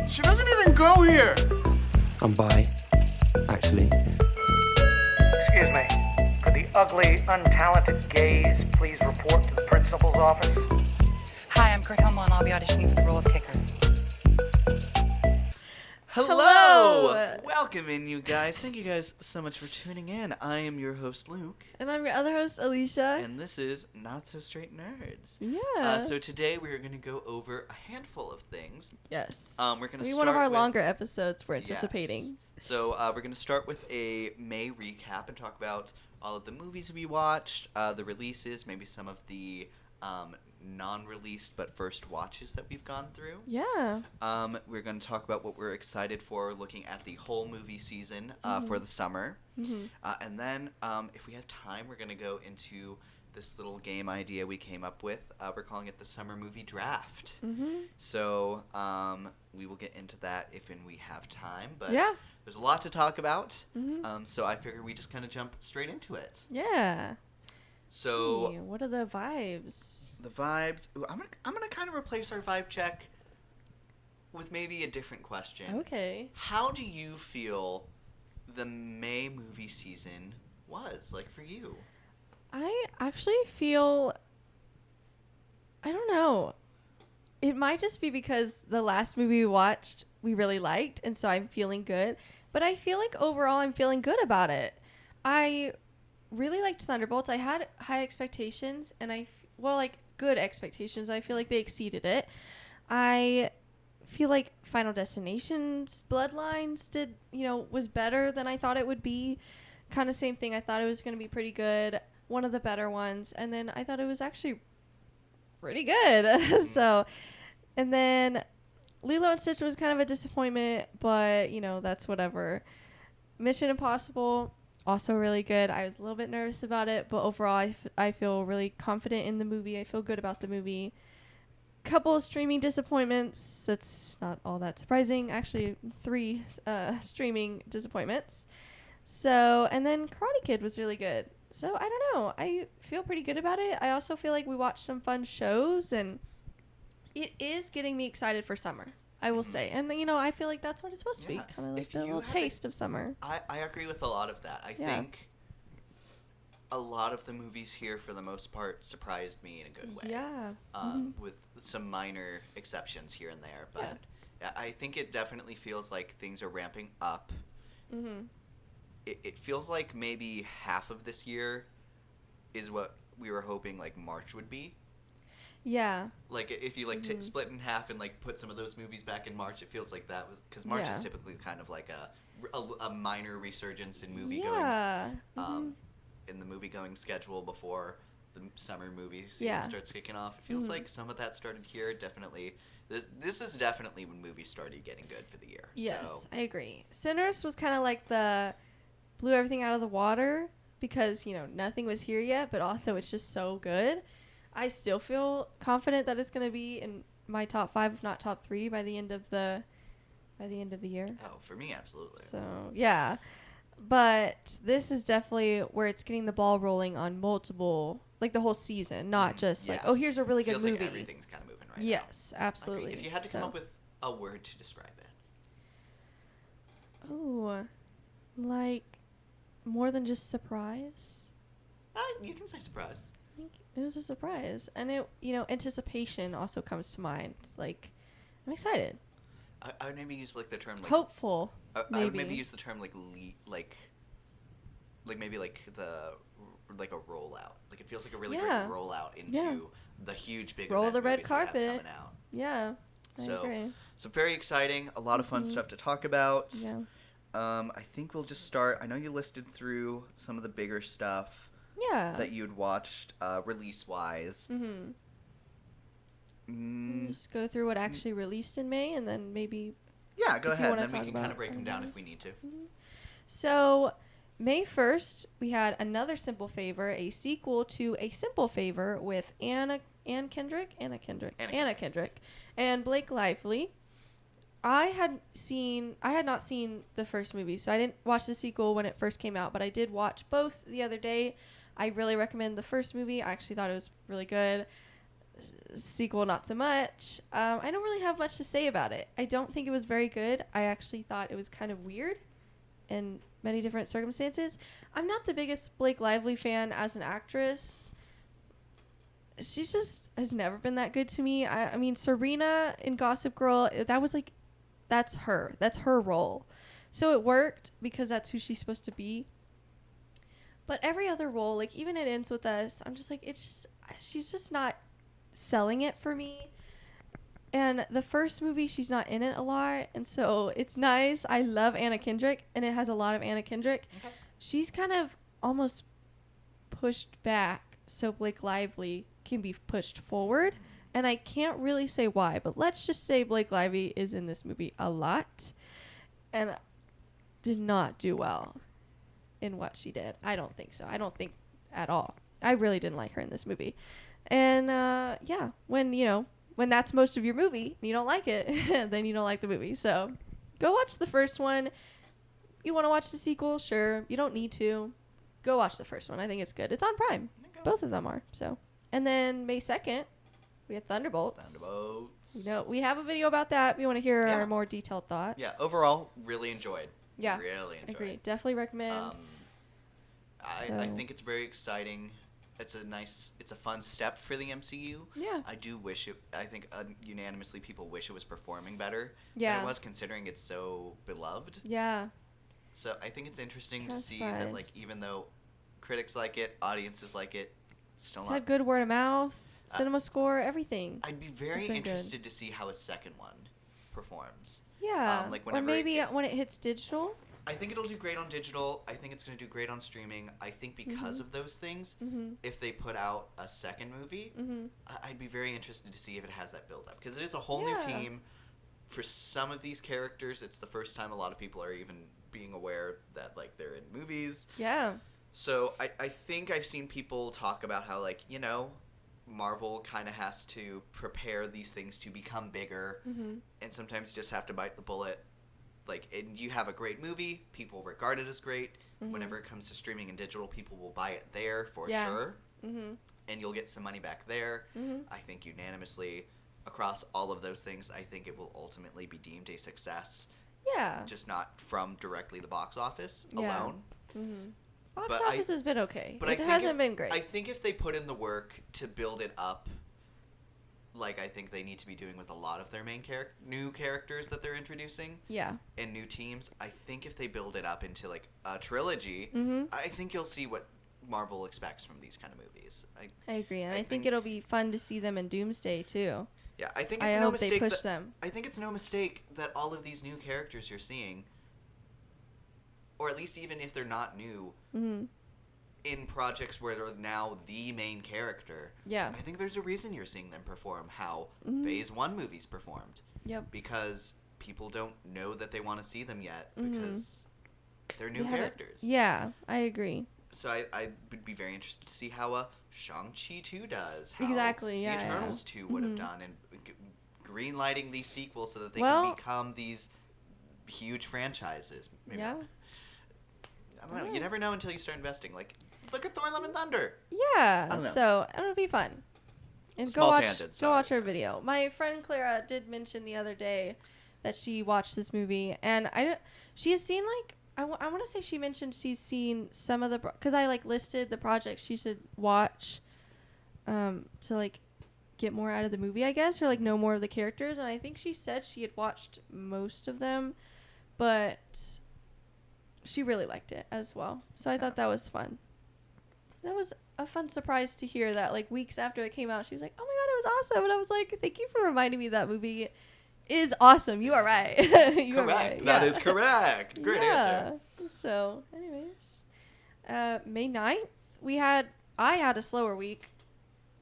She doesn't even go here. I'm bi, actually. Excuse me. Could the ugly, untalented gays please report to the principal's office? Hi, I'm Kurt Hummel, and I'll be auditioning for the role of kicker. Hello! Welcome in, you guys. Thank you guys so much for tuning in. I am your host, Luke. And I'm your other host, Alicia. And this is Not So Straight Nerds. Yeah. So today we are going to go over a handful of things. Yes. We're going to start one of our with, longer episodes we're anticipating. Yes. So we're going to start with a May recap and talk about all of the movies we watched, the releases, maybe some of the non-released but first watches that we've gone through. Yeah. We're going to talk about what we're excited for looking at the whole movie season for the summer. Mm-hmm. And then if we have time, we're going to go into this little game idea we came up with. We're calling it the Summer Movie Draft. Mm-hmm. So we will get into that if and we have time. But yeah. There's a lot to talk about. Mm-hmm. So I figure we just kind of jump straight into it. Yeah. So hey, what are the vibes? The vibes. Ooh, I'm gonna kind of replace our vibe check with maybe a different question. Okay. How do you feel the May movie season was like for you? I actually feel, I don't know. It might just be because the last movie we watched we really liked, and so I'm feeling good. But I feel like overall I'm feeling good about it. I really liked Thunderbolts. I had high expectations, and good expectations. I feel like they exceeded it. I feel like Final Destination's Bloodlines was better than I thought it would be. Kind of same thing. I thought it was going to be pretty good. One of the better ones. And then I thought it was actually pretty good. And then Lilo and Stitch was kind of a disappointment, but, that's whatever. Mission Impossible, also really good. I was a little bit nervous about it, but overall I feel really confident in the movie. I feel good about the movie. Couple of streaming disappointments. That's not all that surprising. Actually, 3 streaming disappointments. So, and then Karate Kid was really good. So, I don't know. I feel pretty good about it. I also feel like we watched some fun shows, and it is getting me excited for summer, I will say. And, I feel like that's what it's supposed to be. Kind of like a little taste of summer. I agree with a lot of that. I think a lot of the movies here, for the most part, surprised me in a good way. Yeah. With some minor exceptions here and there. But I think it definitely feels like things are ramping up. Mm-hmm. It feels like maybe half of this year is what we were hoping, like, March would be. Yeah. Like, if you, like, split in half and, like, put some of those movies back in March, it feels like that was... Because March is typically kind of like a minor resurgence in movie-going. In the movie-going schedule before the summer movie season starts kicking off. It feels like some of that started here. Definitely... This is definitely when movies started getting good for the year. Yes, so. I agree. Sinners was kind of like blew everything out of the water because, nothing was here yet, but also it's just so good. I still feel confident that it's going to be in my top 5, if not top 3, by the end of the year. Oh, for me, absolutely. So, yeah. But this is definitely where it's getting the ball rolling on multiple, like the whole season, not just like, oh, here's a really good movie. Like everything's kind of moving right now. Yes, absolutely. If you had to come up with a word to describe it. Oh, like more than just surprise. You can say surprise. I think it was a surprise, and it, anticipation also comes to mind. It's like, I'm excited. I would maybe use like the term like hopeful. I would maybe use the term like maybe like like a rollout. Like it feels like a really great rollout into the huge big roll event the red movies we have carpet coming out. Yeah, I agree. So very exciting. A lot of fun stuff to talk about. Yeah. I think we'll just start. I know you listed through some of the bigger stuff. Yeah. That you'd watched release-wise. Just go through what actually released in May, and then maybe... Yeah, go ahead, and then we can kind of break them down if we need to. So, May 1st, we had Another Simple Favor, a sequel to A Simple Favor with Anna Kendrick, and Blake Lively. I had not seen the first movie, so I didn't watch the sequel when it first came out, but I did watch both the other day. I really recommend the first movie. I actually thought it was really good. Sequel, not so much. I don't really have much to say about it. I don't think it was very good. I actually thought it was kind of weird in many different circumstances. I'm not the biggest Blake Lively fan as an actress. She's just has never been that good to me. I mean, Serena in Gossip Girl, that was like, that's her. That's her role. So it worked because that's who she's supposed to be. But every other role, like even It Ends With Us, I'm just like, she's just not selling it for me. And the first movie, she's not in it a lot. And so it's nice. I love Anna Kendrick, and it has a lot of Anna Kendrick. Okay. She's kind of almost pushed back so Blake Lively can be pushed forward. And I can't really say why, but let's just say Blake Lively is in this movie a lot and did not do well in what she did. I don't think so. I don't think at all. I really didn't like her in this movie. And yeah, when that's most of your movie and you don't like it, then you don't like the movie. So go watch the first one. You want to watch the sequel? Sure. You don't need to. Go watch the first one. I think it's good. It's on Prime. Both of them are. So, and then May 2nd, we have Thunderbolts. We have a video about that. If you want to hear our more detailed thoughts. Yeah, overall, really enjoyed. Yeah, really enjoyed. Agree. Definitely recommend. I think it's very exciting. It's a fun step for the MCU. Yeah. I think unanimously people wish it was performing better. Yeah. Than it was, considering it's so beloved. Yeah. So I think it's interesting to see that, like, even though critics like it, audiences like it, it's had good word of mouth, cinema score, everything. I'd be very interested to see how a second one performs. Yeah. Or maybe when it hits digital. I think it'll do great on digital. I think it's going to do great on streaming. I think because of those things, if they put out a second movie, I'd be very interested to see if it has that build up. Because it is a whole new team. For some of these characters, it's the first time a lot of people are even being aware that, like, they're in movies. Yeah. So I think I've seen people talk about how, like, Marvel kind of has to prepare these things to become bigger, and sometimes just have to bite the bullet. Like, you have a great movie, people regard it as great. Whenever it comes to streaming and digital, people will buy it there for sure, and you'll get some money back there. I think unanimously, across all of those things, I think it will ultimately be deemed a success. Yeah. Just not from directly the box office alone. Box office has been okay. But it hasn't been great. I think if they put in the work to build it up, like I think they need to be doing with a lot of their main new characters that they're introducing. Yeah. And new teams, I think if they build it up into, like, a trilogy, I think you'll see what Marvel expects from these kind of movies. I agree, and I think it'll be fun to see them in Doomsday too. Yeah, I think it's no mistake they push them. I think it's no mistake that all of these new characters you're seeing, or at least even if they're not new, in projects where they're now the main character, I think there's a reason you're seeing them perform how Phase 1 movies performed. Yep. Because people don't know that they want to see them yet because they're new characters. Yeah, I agree. So I would be very interested to see how Shang-Chi 2 does. How the Eternals 2 would have done, and green-lighting these sequels so that they can become these huge franchises. Maybe not. I don't know. You never know until you start investing. Like, look at Thor: Love and Thunder. Yeah. So it'll be fun. And go watch our video. My friend Clara did mention the other day that she watched this movie, and she has seen, like, I want to say she mentioned she's seen some of the, because I, like, listed the projects she should watch to, like, get more out of the movie, I guess, or, like, know more of the characters. And I think she said she had watched most of them, but she really liked it as well. So I thought that was fun. That was a fun surprise to hear that, like, weeks after it came out, she was like, oh my God, it was awesome. And I was like, thank you for reminding me that movie is awesome. You are right. You are right. That is correct. Great answer. So, anyways, May 9th, I had a slower week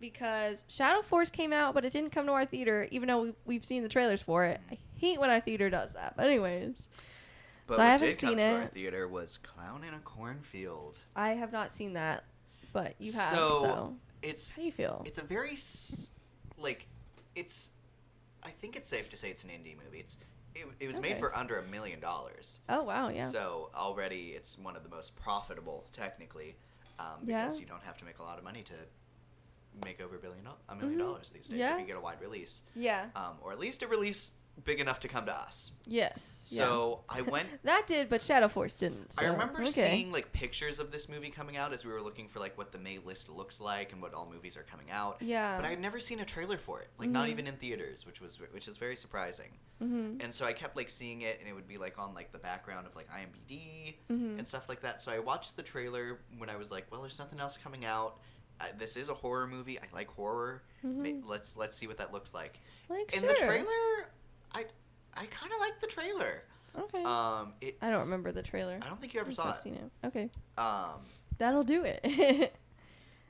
because Shadow Force came out, but it didn't come to our theater, even though we've seen the trailers for it. I hate when our theater does that. But anyways, but so I haven't seen seen it. it. To our theater was Clown in a Cornfield. I have not seen that, but you have. So it's how do you feel? It's a very I think it's safe to say it's an indie movie. It was made for under $1 million. Oh wow, yeah. So already it's one of the most profitable technically, because you don't have to make a lot of money to make over $1 million these days Yeah. if you get a wide release. Yeah. Or at least a release big enough to come to us. Yes. So I went. That did, but Shadow Force didn't. So. I remember okay. seeing like pictures of this movie coming out as we were looking for like what the May list looks like and what all movies are coming out. Yeah. But I had never seen a trailer for it, like not even in theaters, which is very surprising. And so I kept like seeing it, and it would be like on like the background of like IMDb and stuff like that. So I watched the trailer when I was like, well, there's nothing else coming out. This is a horror movie. I like horror. Let's see what that looks like. Like, And sure. the trailer, I kind of like the trailer. Okay. It's, I don't remember the trailer. I don't think you ever I've saw it. seen it. Okay. Um, That'll do it.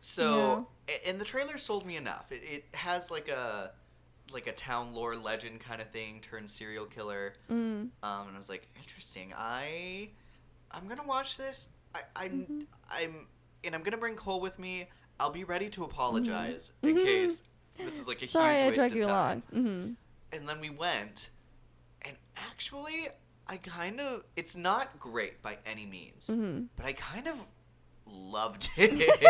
so and the trailer sold me enough. It has like a town lore legend kind of thing turned serial killer. And I was like, interesting. I'm gonna watch this. I'm gonna bring Cole with me. I'll be ready to apologize in case this is like a Sorry, I huge waste drug of you time. along. And then we went, and actually, it's not great by any means, but I kind of loved it.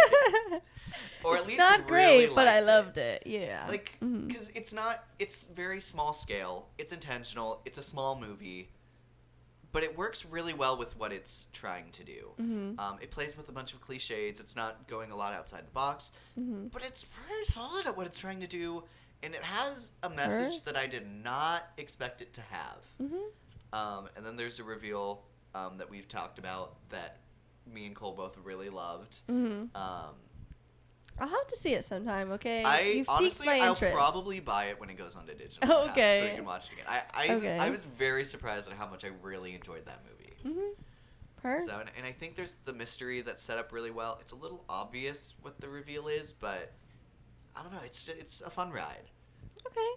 Or It's at least not really great, but I liked loved it. Yeah. Like, because it's very small scale, it's intentional, it's a small movie, but it works really well with what it's trying to do. It plays with a bunch of cliches, it's not going a lot outside the box, but it's pretty solid at what it's trying to do. And it has a message that I did not expect it to have. And then there's a reveal that we've talked about that me and Cole both really loved. I'll have to see it sometime, okay? Honestly, You've piqued my I'll interest. probably buy it when it goes on to digital. Okay. So you can watch it again. I was very surprised at how much I really enjoyed that movie. So, and I think there's the mystery that's set up really well. It's a little obvious what the reveal is, but I don't know. It's a fun ride. Okay.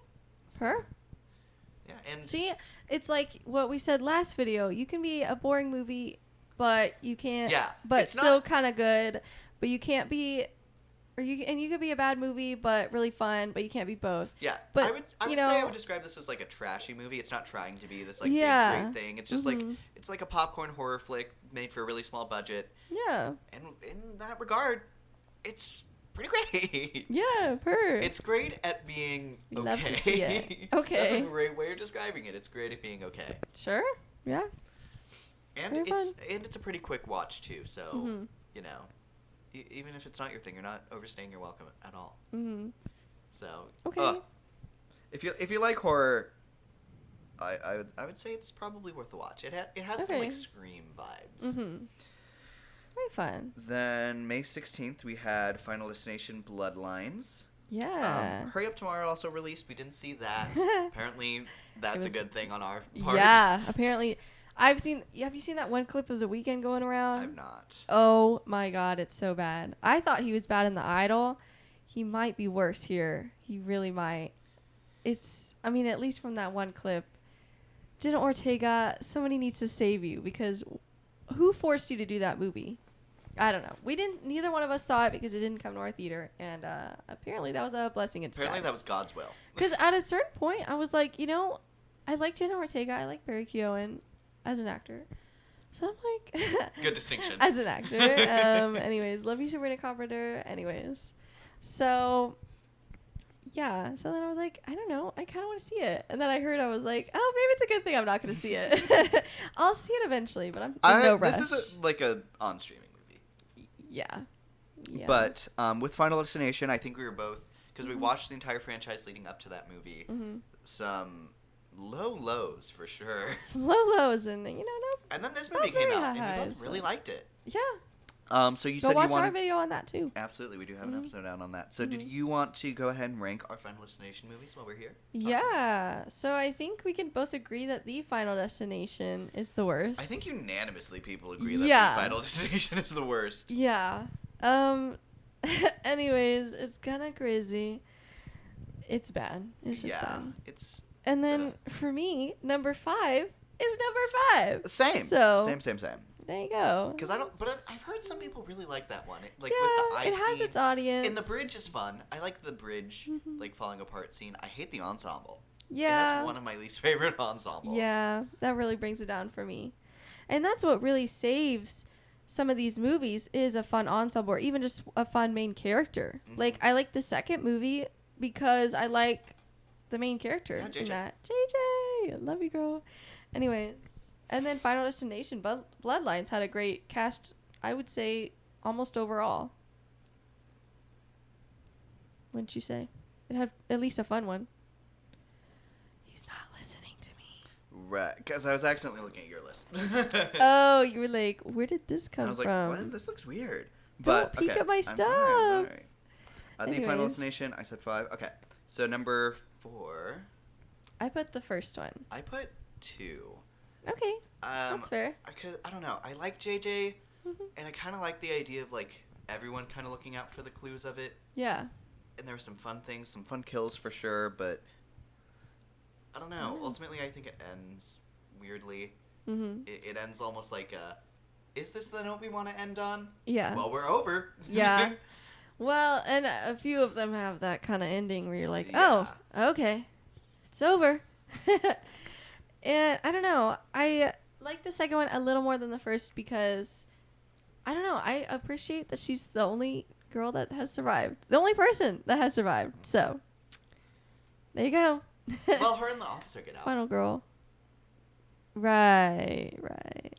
Yeah, and See, it's like what we said last video. You can be a boring movie, but you can't. Yeah, But it's still not- kind of good. But you can't be, you could be a bad movie, but really fun. But you can't be both. yeah, but, I would you say I know- would describe this as like a trashy movie. It's not trying to be this like Yeah. big great thing. It's just like it's like a popcorn horror flick made for a really small budget. Yeah. And in that regard, it's pretty great. Yeah. It's great at being We okay. love to see it. That's Okay. a great way of describing it. It's great at being okay. Sure. Yeah. And Very it's a pretty quick watch too. So you know, even if it's not your thing, you're not overstaying your welcome at all. So Okay. if you like horror, I would say it's probably worth a watch. It has some Okay. like Scream vibes. Very fun. Then May 16th we had Final Destination Bloodlines. Yeah. Hurry Up Tomorrow also released. We didn't see that. Apparently, that's was- a good thing on our part. Yeah. Apparently, have you seen that one clip of The Weeknd going around? I'm not. Oh my god, it's so bad. I thought he was bad in The Idol. He might be worse here. He really might. I mean, at least from that one clip. Jenna Ortega, somebody needs to save you because who forced you to do that movie? I don't know. Neither one of us saw it because it didn't come to our theater. And apparently that was a blessing in disguise. Apparently, that was God's will. Because at a certain point, I was like, I like Jenna Ortega. I like Barry Keoghan as an actor. So I'm like... Good distinction. As an actor. Anyways, love you, Sabrina Carpenter. Anyways. So, yeah. So then I was like, I don't know. I kind of want to see it. And then I heard, I was like, oh, maybe it's a good thing I'm not going to see it. I'll see it eventually, but I'm in no rush. This is like a on-streaming movie. Yeah. But with Final Destination, I think we were both... Because we watched the entire franchise leading up to that movie. Some low lows, for sure. Some low lows and, no. And then this Not movie came very out, and high we highs, both really but- liked it. Yeah. So you Go said watch you wanted... our video on that, too. Absolutely, we do have an episode out on that. So did you want to go ahead and rank our Final Destination movies while we're here? Yeah. So I think we can both agree that The Final Destination is the worst. I think unanimously people agree that Yeah. the Final Destination is the worst. Yeah. Anyways, it's kind of crazy. It's bad. It's just bad. It's And then for me, number 5 is number 5. same. So Same. there you go. Because I've heard some people really like that one. Like Yeah, with the eye it has scene. its audience. And the bridge is fun. I like the bridge, like falling apart scene. I hate the ensemble. Yeah. That's one of my least favorite ensembles. Yeah, that really brings it down for me. And that's what really saves some of these movies is a fun ensemble or even just a fun main character. Like, I like the second movie because I like the main character Yeah, in JJ. that. JJ, I love you, girl. Anyways, and then Final Destination Bloodlines had a great cast, I would say, almost overall. Wouldn't you say? It had at least a fun one. He's not listening to me. Right, because I was accidentally looking at your list. Oh, you were like, where did this come I was like, from? what? This looks weird. Don't peek at my I'm sorry. stuff. The Final Anyways. Destination, I said 5. Okay, so number 4, I put the first one. I put 2. Okay, that's fair. I don't know. I like JJ, Mhm. and I kind of like the idea of like everyone kind of looking out for the clues of it. Yeah. And there were some fun things, some fun kills for sure, but I don't know. Yeah. Ultimately, I think it ends weirdly. Mhm. It ends almost like is this the note we want to end on? Yeah. Well, we're over. Yeah. Well, and a few of them have that kind of ending where you're like, Yeah. oh, okay, it's over. And I don't know. I like the second one a little more than the first because, I don't know, I appreciate that she's the only girl that has survived. The only person that has survived. So, there you go. Well, her and the officer get out. Final girl. Right.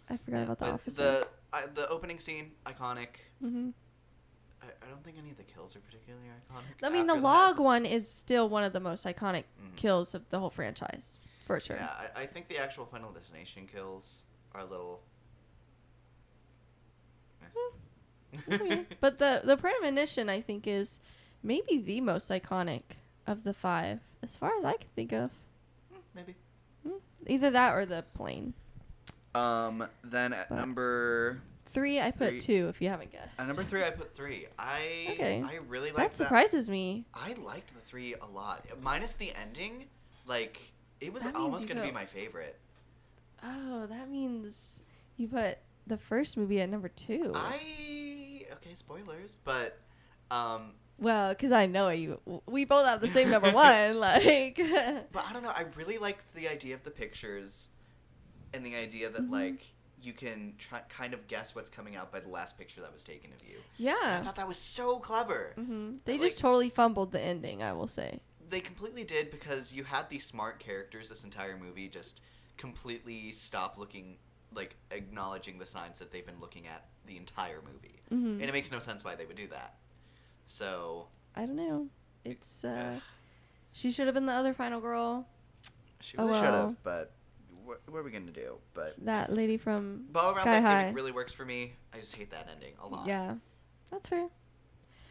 I forgot Yeah, about the but officer. the opening scene, iconic. Mm-hmm. I don't think any of the kills are particularly iconic. I mean, the after log that. one is still one of the most iconic Mhm. kills of the whole franchise, for sure. Yeah, I think the actual Final Destination kills are a little. Okay. But the premonition, I think, is maybe the most iconic of the 5, as far as I can think of. Maybe. Either that or the plane. Then at But- number 3, I 3. put 2, if you haven't guessed. at number 3, I put 3. Okay. I really like That surprises me. I liked the 3 a lot, minus the ending. Like it was That means almost you gonna be go- my favorite. Oh, that means you put the first movie at number 2. Okay, spoilers, but Well, because I know we both have the same number 1. Like, but I don't know. I really liked the idea of the pictures, and the idea that Mhm. like you can kind of guess what's coming out by the last picture that was taken of you. And I yeah. thought that was so clever. They Like- just totally fumbled the ending, I will say. They completely did, because you had these smart characters this entire movie just completely stop looking, like acknowledging the signs that they've been looking at the entire movie, Mhm. and it makes no sense why they would do that. So I don't know. It's Ugh. she should have been the other final girl. she Oh, really should well. have, but what are we gonna do? But That lady from Ball around Sky that High. gimmick really works for me. I just hate that ending a lot. Yeah, that's fair.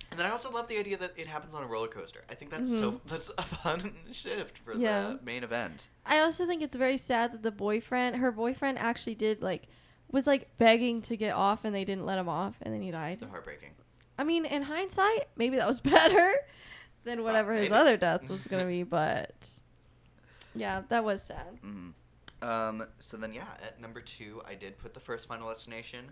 And then I also love the idea that it happens on a roller coaster. I think that's that's a fun shift for Yeah. the main event. I also think it's very sad that her boyfriend actually was begging to get off and they didn't let him off and then he died. The heartbreaking. I mean, in hindsight, maybe that was better than whatever his maybe. other death was going to be, but yeah, that was sad. Mm-hmm. So then, yeah, at number 2, I did put the first Final Destination.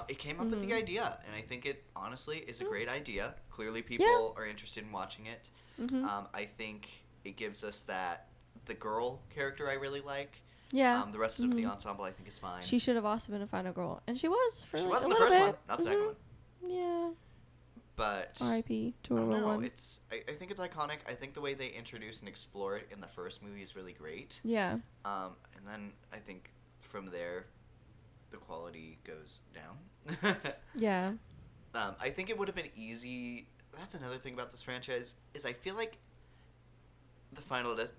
It came up with the idea, and I think it honestly is a great idea. Clearly, people are interested in watching it. Mhm. I think it gives us the girl character I really like. Yeah. The rest of the ensemble I think is fine. She should have also been a final girl, and she was for She like was a in the little first bit. one, not the second one. Yeah. But R.I.P. to I a don't real know. one. I think it's iconic. I think the way they introduce and explore it in the first movie is really great. Yeah. And then I think from there, the quality goes down. Yeah. I think it would have been easy. That's another thing about this franchise is I feel like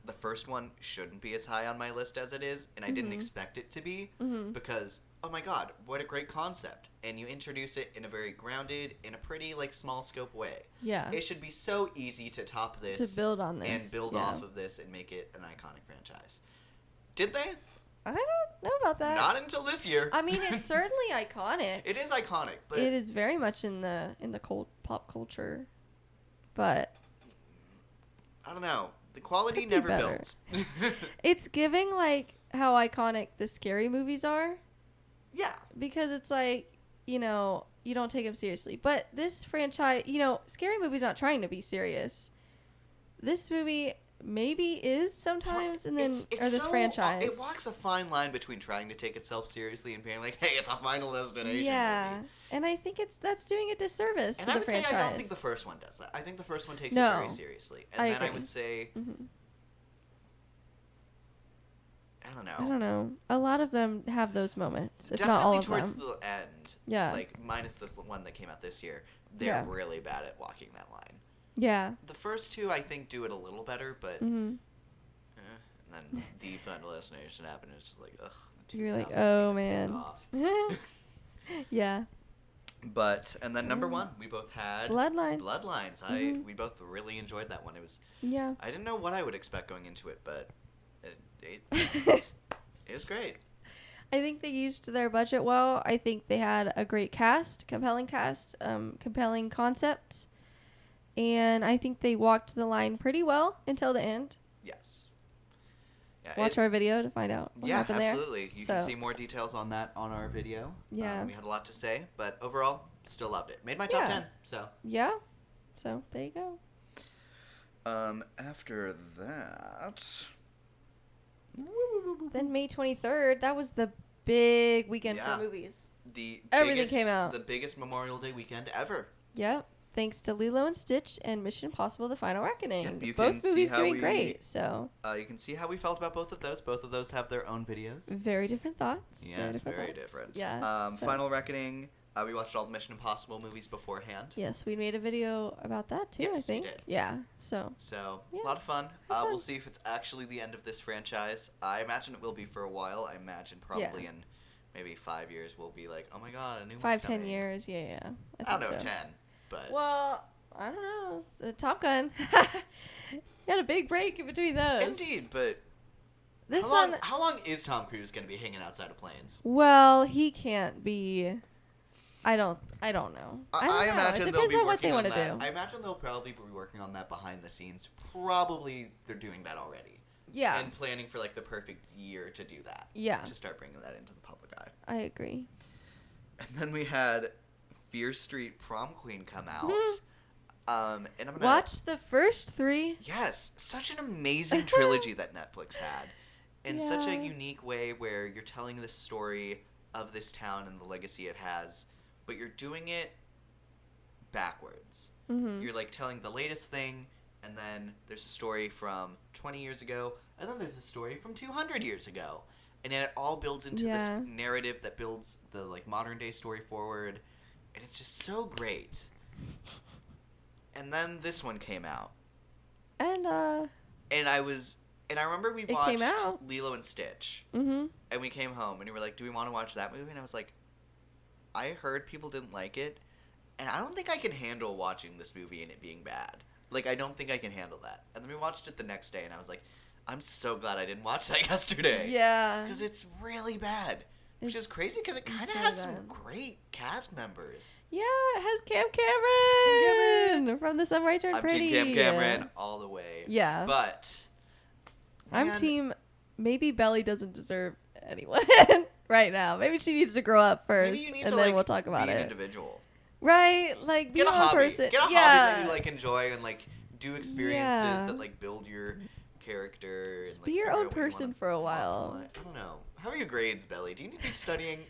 the first one shouldn't be as high on my list as it is, and I didn't expect it to be because oh my god, what a great concept! And you introduce it in a very grounded, in a pretty like small scope way. Yeah. It should be so easy to top this, To build on this. and build yeah. off of this and make it an iconic franchise. Did they? I don't know about that. Not until this year. I mean, it's certainly iconic. It is iconic, but It is very much in the pop culture, but I don't know. The quality Could be never better. builds. it's giving like how iconic the scary movies are, Yeah. because it's like, you don't take them seriously. But this franchise, scary movies not trying to be serious. This movie maybe is sometimes, and then or this so, franchise. It walks a fine line between trying to take itself seriously and being like, hey, it's a Final Destination Yeah, movie. and I think that's doing a disservice And to I the would franchise. say I don't think the first one does that. I think the first one takes No. it very seriously. And I then I agree. would say, I don't know. I don't know. A lot of them have those moments, if Definitely not all of towards them. the end. Yeah. Like, minus this one that came out this year. They're Yeah. really bad at walking that line. Yeah. The first two, I think, do it a little better, but... Mm-hmm. And then the Final Destination happened, and it's just like, ugh. the You're like, 2000s oh need to piss man. off. Yeah. But, and then number one, we both had... Bloodlines. Bloodlines. Mhm. We both really enjoyed that one. It was... Yeah. I didn't know what I would expect going into it, but it was great. I think they used their budget well. I think they had a great cast, compelling concept, and I think they walked the line pretty well until the end. Yes. Yeah, Watch our video to find out what happened there. absolutely. You can So- see more details on that on our video. Yeah. We had a lot to say, but overall, still loved it. Made my top Yeah. 10, so. Yeah. So there you go. After that... Then May 23rd, that was the big weekend Yeah. for movies. Everything came out. The biggest Memorial Day weekend ever. Yep. Thanks to Lilo and Stitch and Mission Impossible: The Final Reckoning. Yep, you can Both see movies how doing we- great. So You can see how we felt about both of those. Both of those have their own videos. very different thoughts. Yes, very thoughts. different. Yeah. so- Final Reckoning. We watched all the Mission Impossible movies beforehand. Yes, we made a video about that too. I Yes, we think. did. Yeah. So So, Yeah, a lot of fun. fun. We'll see if it's actually the end of this franchise. I imagine it will be for a while. I imagine probably in maybe 5 years we'll be like, oh my god, a new 5-10 coming. years. Yeah. I don't know, think so. 10. But Well, I don't know. It's Top Gun. Got a big break in between those. indeed, but This how long, one. how long is Tom Cruise going to be hanging outside of planes? Well, he can't be. I don't know. I don't know. imagine It they'll depends be on what working they on want to that. do. I imagine they'll probably be working on that behind the scenes. Probably they're doing that already. Yeah. And planning for like the perfect year to do that. Yeah. To start bringing that into the public eye. I agree. And then we had Fear Street Prom Queen come out. And I'm gonna Watch the first 3. Yes, such an amazing trilogy that Netflix had. In such a Yeah. unique way where you're telling this story of this town and the legacy it has, but you're doing it backwards. Mm-hmm. You're like telling the latest thing, and then there's a story from 20 years ago, and then there's a story from 200 years ago. And then it all builds into this Yeah. narrative that builds the like modern day story forward, and it's just so great. And then this one came out. And And I remember we It came watched out. Lilo and Stitch, mm-hmm. and we came home, and you were like, "Do we want to watch that movie?" And I was like, "I heard people didn't like it, and I don't think I can handle watching this movie and it being bad. Like, I don't think I can handle that." And then we watched it the next day, and I was like, "I'm so glad I didn't watch that yesterday." Yeah. Because it's really bad, which is It's- crazy because it it's kind of really has some bad. great cast members. Yeah, it has Cam Cameron from The Summer I Turned I'm Pretty. Team Cam Cameron all the way. Yeah. But I'm man, team. Maybe Belly doesn't deserve anyone right now. Maybe she needs to grow up first, maybe you need and to, then like, we'll talk about be an it. individual. Right? Like be Get a your own hobby. person. Get a hobby yeah. that you like enjoy and like do experiences Yeah. that like build your character. And, Just like, be your figure own out what you person wanna for a want while. from life. I don't know. How are your grades, Belly? Do you need to be studying?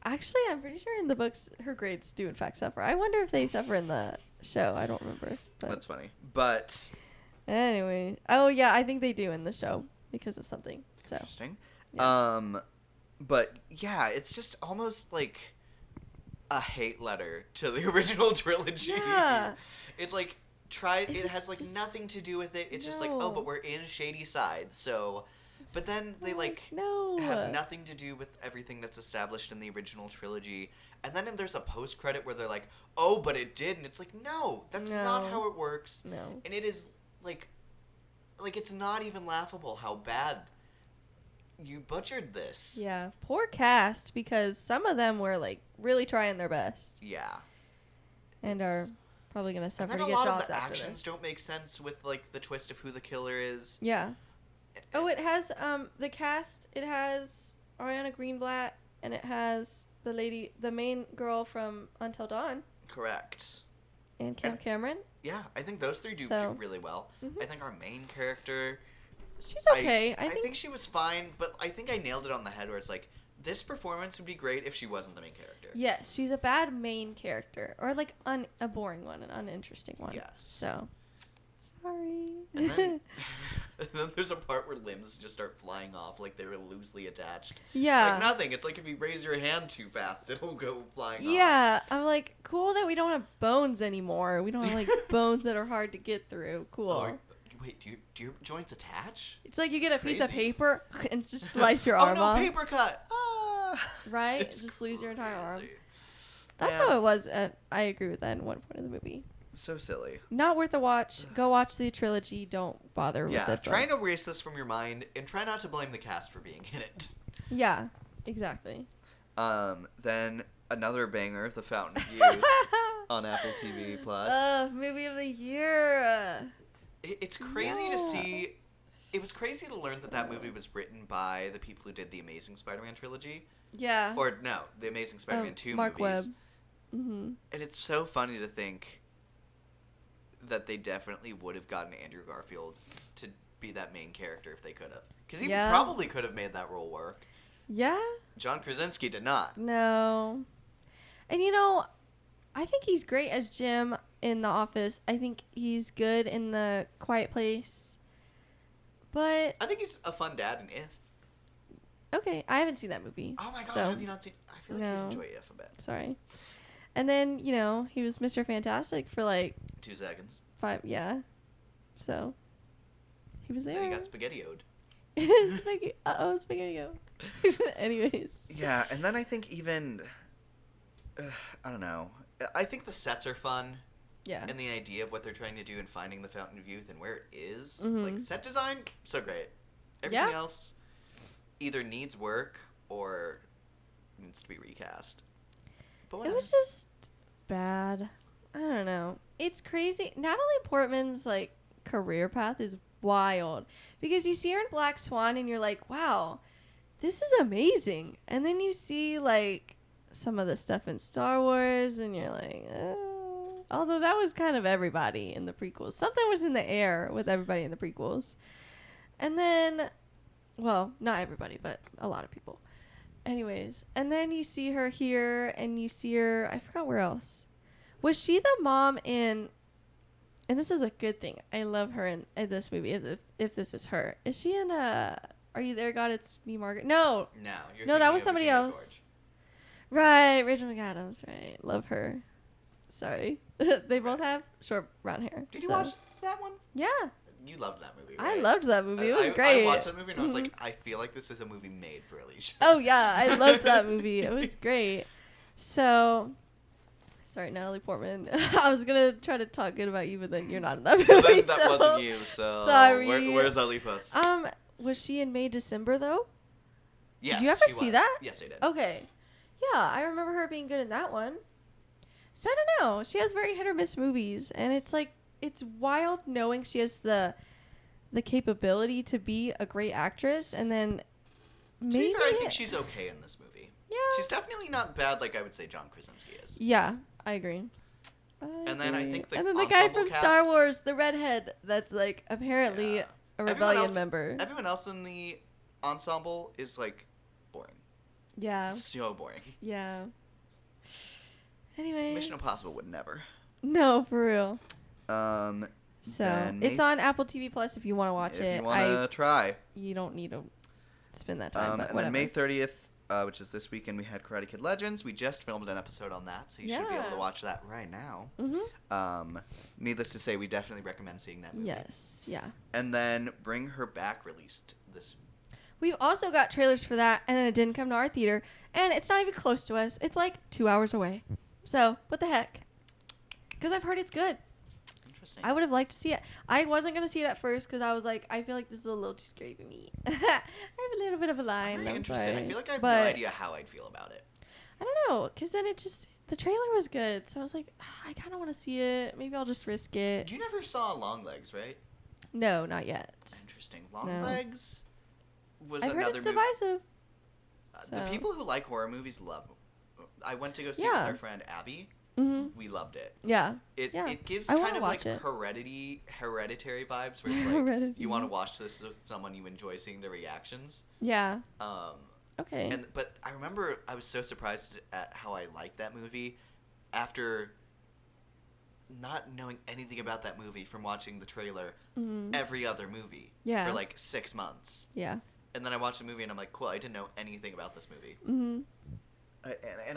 Actually, I'm pretty sure in the books her grades do in fact suffer. I wonder if they suffer in the show. I don't remember. But That's funny. But anyway, oh yeah, I think they do in the show because of something. So interesting. Yeah. But yeah, it's just almost like a hate letter to the original trilogy. Yeah. It like it It has was like just- nothing to do with it. It's just like, oh, No. but we're in Shady Side, so but then they like no. have nothing to do with everything that's established in the original trilogy. And then there's a post credit where they're like, "Oh, but it did." And it's like, "No, that's not No. how it works." No. And it is like it's not even laughable how bad you butchered this. Yeah, poor cast because some of them were like really trying their best Yeah. and are probably gonna And suffer then to a get lot jobs of the after actions this. don't make sense with like the twist of who the killer is. Yeah. Oh, it has the cast. It has Ariana Greenblatt and it has the main girl from Until Dawn, Correct. and Cam And- Cameron. Yeah, I think those three do really well. I think our main character... She's okay. I think she was fine, but I think I nailed it on the head where it's like, this performance would be great if she wasn't the main character. Yes, she's a bad main character. Or, like, a boring one, an uninteresting one. Yes. So, sorry. And then there's a part where limbs just start flying off like they were loosely attached. Yeah. Like nothing. It's like if you raise your hand too fast, it'll go flying off. Yeah. I'm like, cool that we don't have bones anymore. We don't have, like, bones that are hard to get through. Cool. Oh, wait, do your joints attach? It's like you get It's a piece of crazy. paper and just slice your arm oh, no, off. paper cut! Ah! Right? It's Just lose your entire arm. crazy. That's Yeah. how it was. I agree with that in one point of the movie. So silly. Not worth a watch. Go watch the trilogy. Don't bother with Yeah, this try one. and erase this from your mind, and try not to blame the cast for being in it. Yeah, exactly. Then another banger, The Fountain of Youth, on Apple TV Plus. Movie of the year. It's crazy to Yeah. see. It was crazy to learn that movie was written by the people who did the Amazing Spider-Man trilogy. Yeah. Or, no, the Amazing Spider-Man 2 Mark movies. Webb. Mm-hmm. And it's so funny to think that they definitely would have gotten Andrew Garfield to be that main character if they could have. Because he Yeah. probably could have made that role work. Yeah. John Krasinski did not. No. And I think he's great as Jim in The Office. I think he's good in The Quiet Place. But I think he's a fun dad in If. okay, I haven't seen that movie. Oh my god, so, have you not seen... I feel like No. you enjoy If a bit. Sorry. And then, he was Mr. Fantastic for like 2 seconds. 5, yeah. So, he was there. Then he got spaghetti-o'd. Spaghetti-O. Anyways. Yeah, and then I think even... I don't know. I think the sets are fun. Yeah. And the idea of what they're trying to do and finding the Fountain of Youth and where it is. Mhm. Like, set design, so great. Everything Yeah. else either needs work or needs to be recast. But It whatever. was just bad. I don't know. It's crazy. Natalie Portman's like career path is wild because you see her in Black Swan and you're like, wow, this is amazing. And then you see like some of the stuff in Star Wars and you're like, although that was kind of everybody in the prequels. Something was in the air with everybody in the prequels. And then, well, not everybody, but a lot of people. Anyways, and then you see her here, and you see her, I forgot where else. Was she the mom in, and this is a good thing, I love her in this movie, if this is her. Is she in, Are You There, God? It's Me, Margaret? No. No, you're No, that thinking was of somebody Regina else. George. Right, Rachel McAdams, right. Love her. Sorry. They both have short brown hair. Did you so. watch that one? Yeah. You loved that movie, I right? loved that movie. It was I great. watched that movie and I was Mhm. like, I feel like this is a movie made for Alicia. Oh yeah, I loved that movie. It was great. So, sorry, Natalie Portman. I was gonna try to talk good about you, but then you're not in that movie. But then that so- wasn't you, so sorry. where's that leave us? Was she in May December though? Yes, did you ever she see was. that? Yes, I did. Okay, yeah, I remember her being good in that one. So I don't know. She has very hit or miss movies, and it's like it's wild knowing she has the capability to be a great actress, and then To maybe be fair, I think she's okay in this movie. yeah. She's definitely not bad like I would say John Krasinski is. Yeah, I agree. And then I think the and then the guy ensemble from cast- Star Wars, the redhead, that's like apparently Yeah. a Everyone rebellion else- member. Everyone else in the ensemble is like boring. Yeah, So boring. yeah. Anyway, Mission Impossible would never. no, for real. So Then it's May- on Apple TV Plus if you want to watch if it. you want to try. You don't need to spend that time. But And whatever. then May 30th, which is this weekend, we had Karate Kid Legends. We just filmed an episode on that, so you should be able Yeah. to watch that right now. Mm-hmm. Needless to say, we definitely recommend seeing that movie. Yes. Yeah. And then Bring Her Back released this. We've also got trailers for that, and then it didn't come to our theater, and it's not even close to us. It's like 2 hours away. So what the heck? Because I've heard it's good. Interesting. I would have liked to see it. I wasn't going to see it at first because I was like, I feel like this is a little too scary for me. I have a little bit of a line. I'm very I'm interested. sorry. I feel like I have But no idea how I'd feel about it. I don't know, because then the trailer was good. So I was like, I kind of want to see it. Maybe I'll just risk it. You never saw Long Legs, right? No, not yet. Interesting. Long No. Legs was I've heard another it's movie. divisive. The so. people who like horror movies love. I went to go see it Yeah. with our friend Abby, we loved it. Yeah. It gives I wanna kind of like watch it. hereditary vibes where it's Hereditary. like you want to watch this with someone you enjoy seeing the reactions. Yeah. Um, Okay. but I remember I was so surprised at how I liked that movie after not knowing anything about that movie from watching the trailer every other movie Yeah. for like 6 months. Yeah. And then I watched the movie and I'm like, cool, I didn't know anything about this movie. And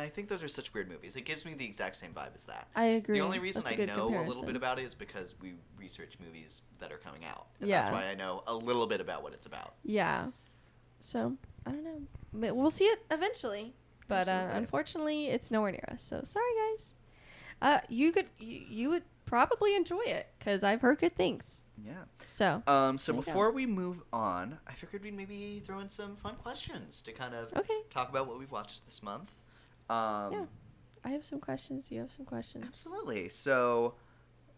I think those are such weird movies. It gives me the exact same vibe as that. I agree. The only reason That's I a good know a little comparison. bit about it is because we research movies that are coming out. And Yeah. that's why I know a little bit about what it's about. Yeah. So, I don't know. But we'll see it eventually. But Absolutely. unfortunately, it's nowhere near us. So, sorry, guys. You would probably enjoy it because I've heard good things. Yeah. So, So there you before we move on, I figured we'd maybe throw in some fun questions to kind of Okay. talk about what we've watched this month. yeah. I have some questions. You have some questions. Absolutely. So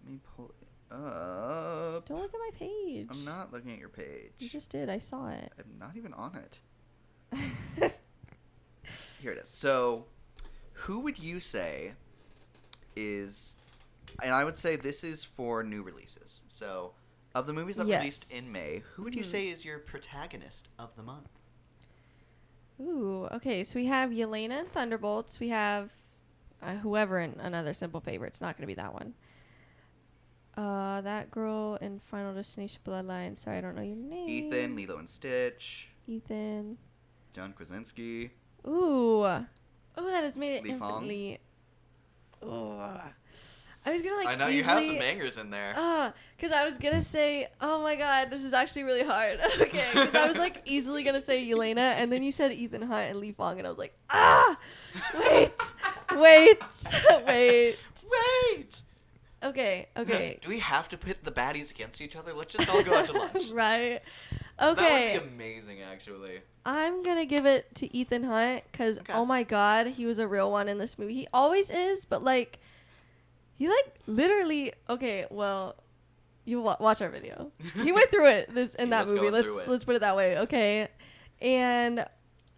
let me pull it up. Don't look at my page. I'm not looking at your page. You just did. I saw it. I'm not even on it. Here it is. So, who would you say is, and I would say this is for new releases. So, of the movies that released in Yes. May, who would you say is your protagonist of the month? Ooh, okay. So we have Yelena in Thunderbolts. We have whoever in Another Simple Favor. It's not going to be that one. That girl in Final Destination Bloodline. Sorry, I don't know your name. Ethan, Lilo and Stitch, Ethan. John Krasinski. Ooh. Oh, that has made it Li Fong. infinitely. Oh. I was gonna like. I know you have some easily- bangers in there. Because I was gonna say, oh my god, this is actually really hard. Okay, because I was like easily gonna say Yelena, and then you said Ethan Hunt and Li Fong, and I was like, wait. Okay. Do we have to pit the baddies against each other? Let's just all go out to lunch. Right. Okay. That would be amazing, actually. I'm gonna give it to Ethan Hunt because Okay. oh my god, he was a real one in this movie. He always is, but like, he like literally. Okay, well, you watch our video. He went through it in that was movie. going through it. Let's put it that way. Okay, and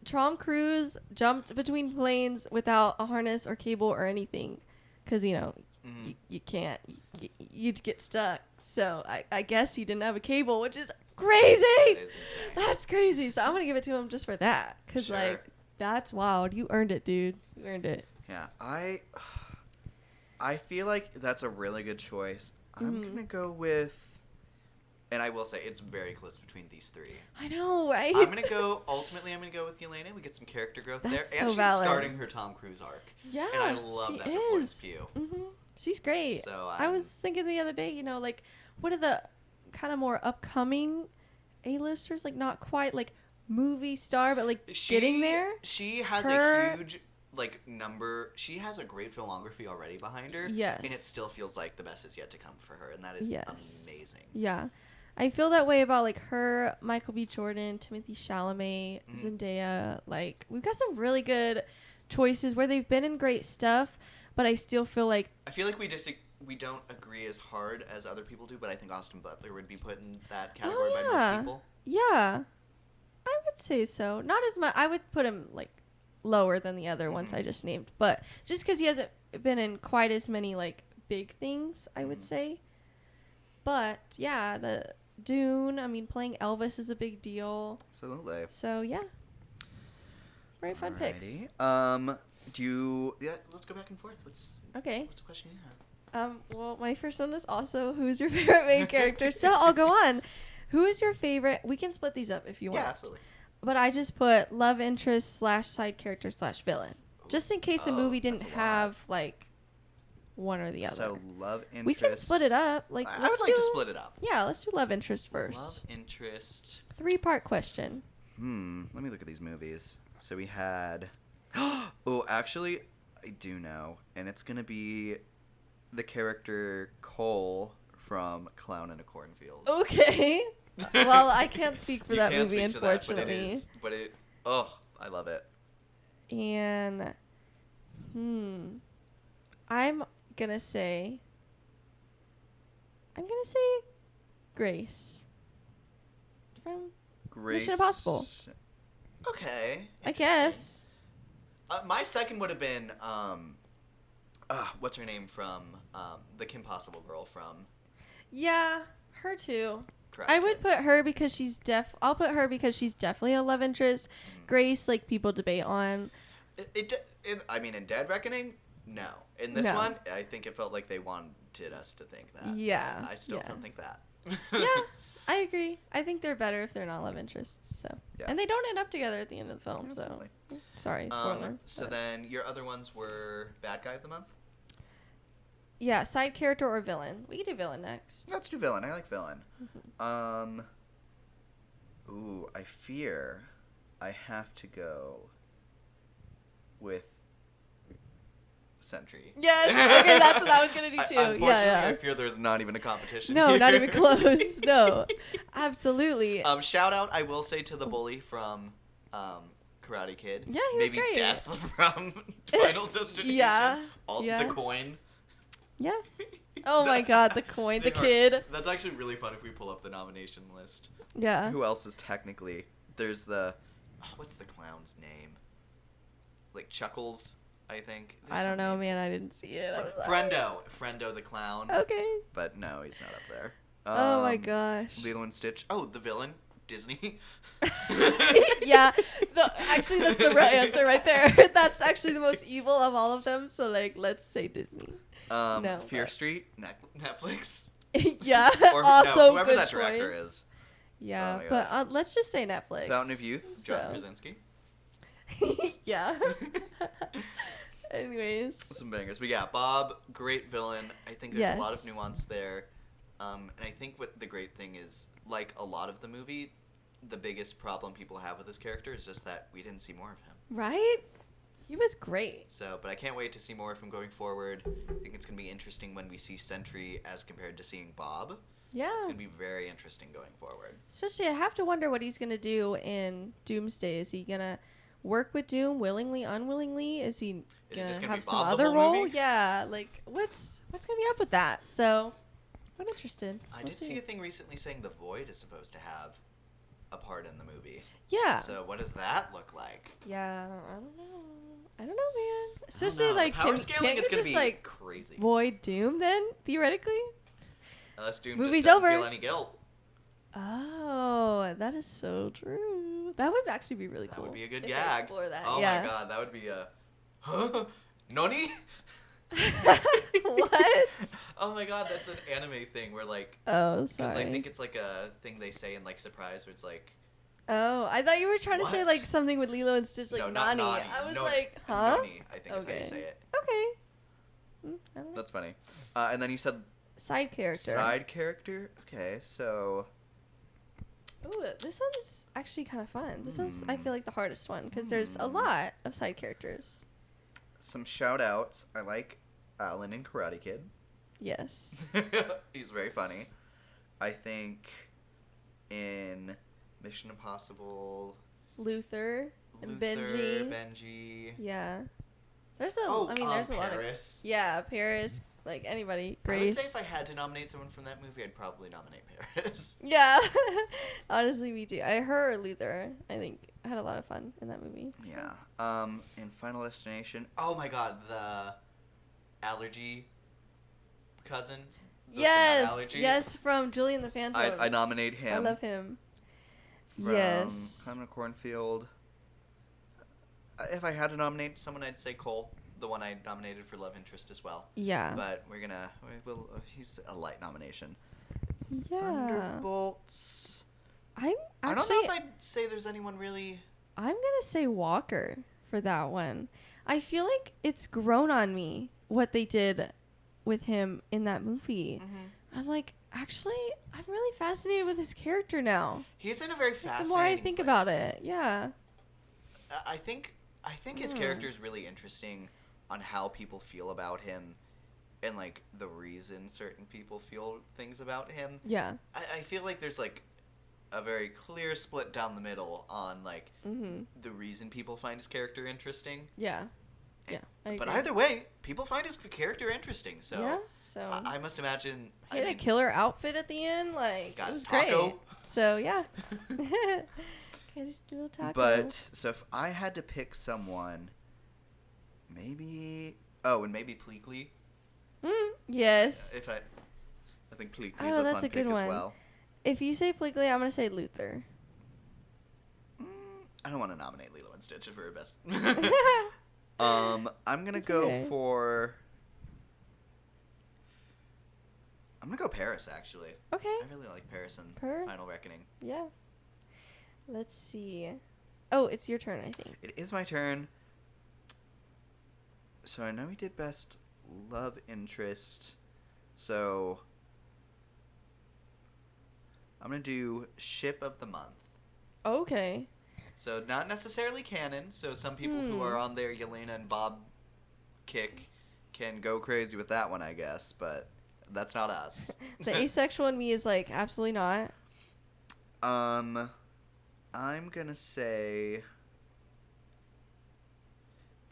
Tom Cruise jumped between planes without a harness or cable or anything, because you know you can't. You'd get stuck. So I guess he didn't have a cable, which is crazy. That is insane. That's crazy. So I'm gonna give it to him just for that, cause Sure. like that's wild. You earned it, dude. You earned it. Yeah, I feel like that's a really good choice. I'm gonna go with, and I will say it's very close between these three. I know, right? I'm gonna go with Yelena. We get some character growth there, That's and so she's valid. starting her Tom Cruise arc. Yeah, and I love she that for Florence is. Pugh. She's great. So I was thinking the other day, you know, like what are the kind of more upcoming A-listers? Like not quite like movie star, but like getting there. She has Her- a huge number. She has a great filmography already behind her. Yes. And it still feels like the best is yet to come for her, and that is Yes. amazing. Yeah. I feel that way about like her, Michael B. Jordan, Timothy Chalamet, Mm-hmm. Zendaya. Like we've got some really good choices where they've been in great stuff, but I still feel like I feel like we don't agree as hard as other people do, but I think Austin Butler would be put in that category by most people. Yeah, I would say so. Not as much. I would put him like lower than the other ones I just named, but just because he hasn't been in quite as many like big things, I would say. But yeah, the Dune. I mean, playing Elvis is a big deal. Absolutely. So yeah, very fun picks. Let's go back and forth. What's Okay. the question you have? Well, my first one is also who's your favorite main character. So I'll go on. Who is your favorite? We can split these up if you want. Yeah, absolutely. But I just put love interest / side character / villain, just in case a movie didn't that's a lot. have like one or the other. So love interest. we can split it up. Like I let's would like do, to split it up. Yeah, let's do love interest first. Love interest. 3-part question. Let me look at these movies. So we had. Oh, actually, I do know, and it's gonna be the character Cole from Clown in a Cornfield. Okay. Well, I can't speak for You that can't movie, speak to that, unfortunately. I love it. And I'm gonna say Grace from Grace. Mission Impossible. Okay. I guess. My second would have been What's her name from the Kim Possible girl from Yeah, her too. Karate I would Kid? put her because I'll put her because she's definitely a love interest. Grace, like, people debate on. I mean, in Dead Reckoning, no. In this No. one, I think it felt like they wanted us to think that. Yeah, I still yeah. don't think that. Yeah, I agree. I think they're better if they're not love interests. So, Yeah. and they don't end up together at the end of the film. Absolutely. So, sorry, spoiler. So but- then your other ones were Bad Guy of the Month? yeah, side character or villain. We can do villain next. Let's do villain. I like villain. Mm-hmm. Ooh, I fear I have to go with Sentry. Yes. Okay, that's what I was gonna do too. Unfortunately, Yeah, I fear there's not even a competition. No, here. not even close. No, absolutely. Shout out, I will say, to the bully from Karate Kid. Yeah, he was Maybe great. Death from Final Destination. Yeah, yeah. The coin. Yeah. Oh my God, the coin, the Sweetheart, kid. That's actually really fun if we pull up the nomination list. Yeah. Who else is technically? There's the. What's the clown's name? Like Chuckles, I think. There's I don't some know, name. man. I didn't see it. I'm sorry. Friendo the clown. Okay. But no, he's not up there. Oh my gosh. Lilo and Stitch. Oh, the villain, Disney. Yeah. Actually, that's the right answer right there. That's actually the most evil of all of them. So, like, let's say Disney. No, Fear but- Street, Netflix. Yeah. Or Also, no, whoever good that choice. director is. Yeah, Oh my but let's just say Netflix. Fountain of Youth, John So- Krasinski. Yeah. Anyways. Some bangers. But yeah, Bob, great villain. I think there's a lot of Yes. nuance there. And I think what the great thing is, like a lot of the movie, the biggest problem people have with this character is just that we didn't see more of him. Right? He was great. So, but I can't wait to see more of him going forward. I think it's going to be interesting when we see Sentry as compared to seeing Bob. Yeah. It's going to be very interesting going forward. Especially, I have to wonder what he's going to do in Doomsday. Is he going to work with Doom willingly, unwillingly? Is he it going just to gonna have be some Bob the other whole role? movie? Yeah. Like, what's going to be up with that? So, I'm interested. I We'll did see a thing recently saying the Void is supposed to have a part in the movie. Yeah. So what does that look like? Yeah. I don't know. I don't know, man. I don't Especially, know. like, the power can scaling is you going to just, be like, crazy. void Doom then, theoretically? Unless Doom Movie's just doesn't over. feel any guilt. Oh, that is so true. That would actually be really That cool. would be a good if they gag. Explore that. Oh yeah. my god, that would be a... Huh? Noni? What? Oh my god, that's an anime thing where like... Oh, Because sorry. I think it's like a thing they say in like Surprise where it's like... Oh, I thought you were trying to say What? like something with Lilo and Stitch, like no, not Nani. Nani. I was No- like, huh? Noni, I think is how Okay. you say it. Okay. I don't know. That's funny. And then you said Side character. side character? Okay, so... Ooh, this one's actually kind of fun. This one's, I feel like, the hardest one because there's a lot of side characters. Some shout outs. I like Alan in Karate Kid. Yes. He's very funny. I think in Mission Impossible, Luther and Luther, Benji. Benji. Yeah. There's a. Oh, I mean, there's a lot of. Paris. Yeah, Paris. Like anybody. I would Grace. say if I had to nominate someone from that movie, I'd probably nominate Paris. Yeah. Honestly, me too. Her Luther, I think, had a lot of fun in that movie. so. Yeah. In Final Destination. Oh my God, the allergy cousin. The nut Yes. allergy. Yes, from Julian the Phantom. I nominate him. I love him. From Yes. Climate Cornfield. If I had to nominate someone, I'd say Cole, the one I nominated for love interest as well. Yeah. But he's a light nomination. Yeah. Thunderbolts. I'm I actually. don't know if I'd say there's anyone really. I'm gonna say Walker for that one. I feel like it's grown on me what they did with him in that movie. Mm-hmm. I'm like, actually, I'm really fascinated with his character now. He's in a very fascinating. The more I think place. about it, yeah. I think his character is really interesting on how people feel about him, and like the reason certain people feel things about him. Yeah. I feel like there's like a very clear split down the middle on like the reason people find his character interesting. Yeah. Yeah. I But agree. either way, people find his character interesting. So Yeah. So I must imagine. he had a killer outfit at the end. Like, Got it was his taco. great. So, yeah. Okay, just a little taco. But so if I had to pick someone, maybe Oh, and maybe Pleakley. Yes. I think Pleakley's Oh, a that's fun a good pick one. as well. If you say Pleakley, I'm gonna say Luther. I don't want to nominate Lilo and Stitch for best. I'm gonna It's go okay. for. I'm gonna go Paris actually. Okay. I really like Paris and Per? Final Reckoning. Yeah. Let's see. Oh, it's your turn, I think. It is my turn. So I know we did best love interest. So I'm gonna do ship of the month. Okay. So not necessarily canon. So some people who are on their Yelena and Bob kick can go crazy with that one, I guess. But that's not us. The asexual in me is like, absolutely not. I'm gonna say.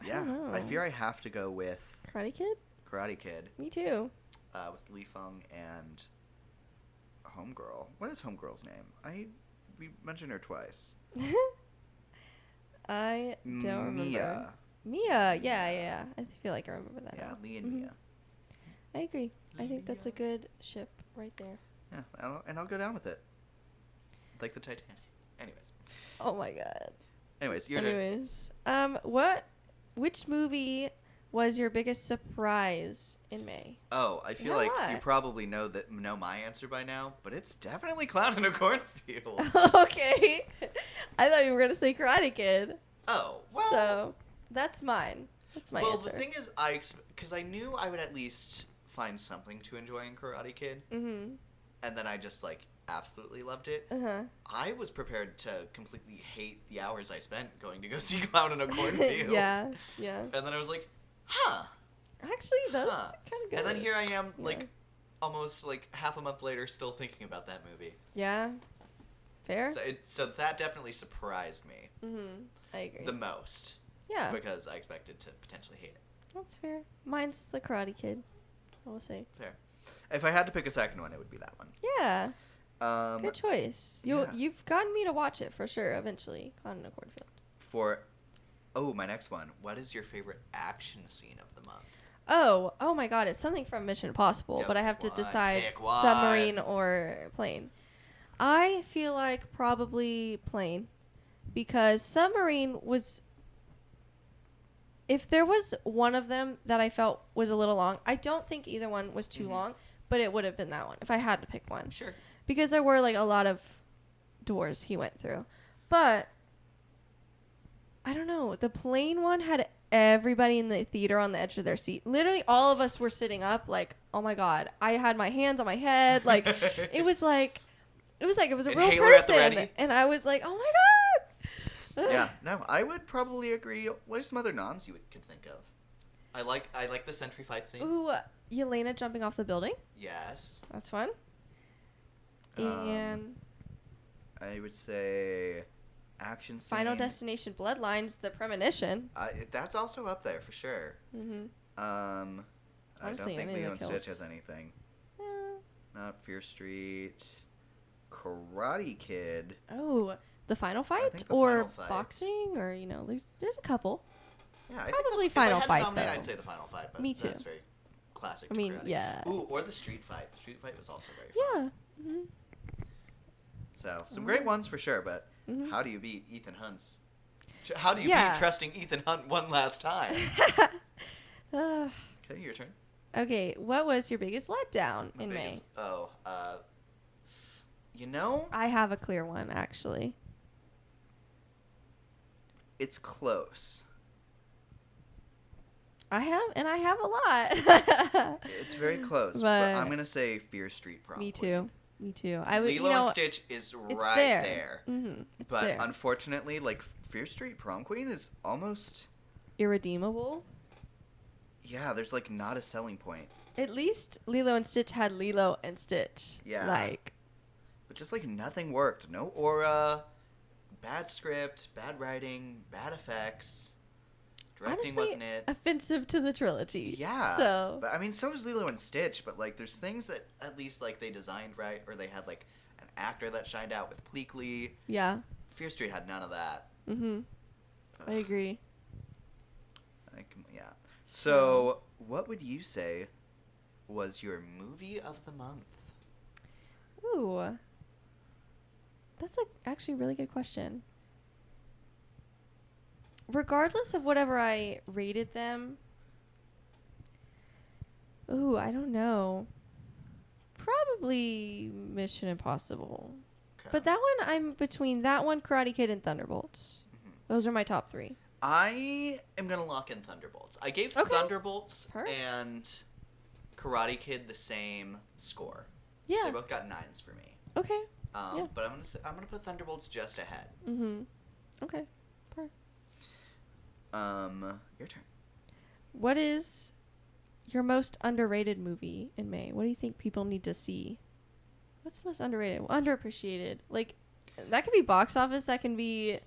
I Yeah, don't know. I fear I have to go with Karate Kid? Karate Kid, Me too. with Li Feng and Homegirl. What is Homegirl's name? We mentioned her twice. I don't remember. Mia. Mia, yeah. I feel like I remember that. Yeah, now. Lee and Mhm. Mia. I agree. I think that's a good ship right there. Yeah, I'll go down with it. Like the Titanic. Anyways. Oh my god. Anyways, your turn. Anyways, which movie was your biggest surprise in May? Oh, I feel Not a like you lot. probably know my answer by now, but it's definitely Clown in a Cornfield. Okay. I thought you were gonna say Karate Kid. Oh, well. So that's mine. That's my answer. The thing is, because I knew I would at least find something to enjoy in Karate Kid, Mm-hmm. and then I just absolutely loved it. Uh-huh. I was prepared to completely hate the hours I spent going to go see Clown in a Cornfield. yeah. And then I was like, huh. Actually, that's Huh. kind of good. And then here I am, Yeah. almost half a month later, still thinking about that movie. Yeah. Fair. So that definitely surprised me Mm-hmm. I agree. the most. Yeah. Because I expected to potentially hate it. That's fair. Mine's the Karate Kid. I will say. Fair. If I had to pick a second one, it would be that one. Yeah. Um, Good choice. yeah. You've gotten me to watch it for sure. Eventually, Clown in a Cornfield. My next one. What is your favorite action scene of the month? Oh my God! It's something from Mission Impossible, Yep, but I have to pick one. decide Pick one. submarine or plane. I feel like probably plane, because submarine was. If there was one of them that I felt was a little long, I don't think either one was too long, but it would have been that one if I had to pick one. Sure. Because there were a lot of doors he went through. But I don't know. The plane one had everybody in the theater on the edge of their seat. Literally all of us were sitting up oh my God. I had my hands on my head. It was like it was a real Inhaler at the person. ready. And I was like, oh my God. Ugh. Yeah, no, I would probably agree. What are some other noms you could think of? I like the sentry fight scene. Ooh, Yelena jumping off the building. Yes. That's fun. Um, And I would say action scene. Final Destination Bloodlines, the premonition. That's also up there for sure. Mm-hmm. I Honestly, don't think any Lilo of and the Stitch kills. has anything. Yeah. Not Fear Street. Karate Kid. Oh, the final fight think the or final fight. boxing or there's a couple. Yeah, I Probably think Final if I Fight, had to nominate, though. I'd say the Final Fight, but Me too. that's very classic. I mean, karate. yeah. Ooh, or the Street Fight. Street Fight was also very fun. Yeah. Mm-hmm. So some great ones for sure, but Mhm. how do you beat Ethan Hunt's? How do you Yeah. beat trusting Ethan Hunt one last time? Uh, Okay, your turn. okay, what was your biggest letdown My in May? biggest- Oh, you know, I have a clear one actually. it's close. I have a lot. It's very close, but But- I'm gonna say Fear Street probably. Me too. Me too. I would. Lilo and Stitch is it's right there. there. Mm-hmm. It's But there. unfortunately, Fear Street Prom Queen is almost Irredeemable. yeah. There's not a selling point. At least Lilo and Stitch had Lilo and Stitch. Yeah. But just nothing worked. No aura, bad script, bad writing, bad effects. Directing honestly, wasn't it. offensive to the trilogy. Yeah. So But I mean, so is Lilo and Stitch. But there's things that at least they designed right, or they had an actor that shined out with Pleakley. yeah. Fear Street had none of that. Mm-hmm. I agree. Yeah. So, what would you say was your movie of the month? Ooh. That's actually a really good question. Regardless of whatever I rated them, I don't know. Probably Mission Impossible. Okay. But that one, I'm between that one, Karate Kid, and Thunderbolts. Those are my top 3. I am going to lock in Thunderbolts. I gave Okay. Thunderbolts Perfect. and Karate Kid the same score. Yeah. They both got 9s for me. Okay. Yeah. But I'm gonna put Thunderbolts just ahead. Mm-hmm. Okay. Perfect. Your turn. What is your most underrated movie in May? What do you think people need to see? What's the most underrated? Underappreciated. Like, that could be box office. That can be...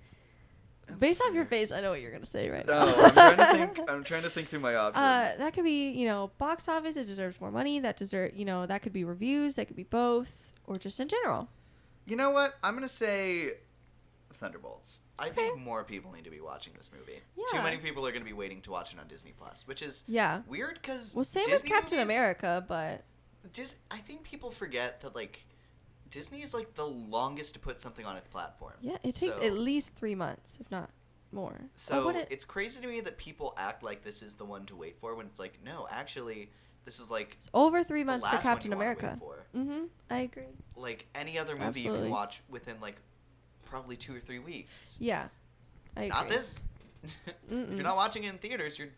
Based off your face, I know what you're going to say right now. No, I'm trying to think through my options. That could be, box office. It deserves more money. That could be reviews. That could be both. Or just in general. You know what? I'm going to say Thunderbolts. I think more people need to be watching this movie. Yeah. Too many people are going to be waiting to watch it on Disney Plus, which is weird because Well, same with Captain America, but... I think people forget that, like, Disney is, like, the longest to put something on its platform. Yeah, it takes at least 3 months, if not more. So it's crazy to me that people act like this is the one to wait for when it's like, no, actually, this is, like... It's over 3 months the for last one Captain you wanna America. wait for. Mm-hmm. I agree. Like, any other movie you Absolutely. can watch within, like, probably 2 or 3 weeks. Yeah, I agree. Not this. If you're not watching it in theaters, you're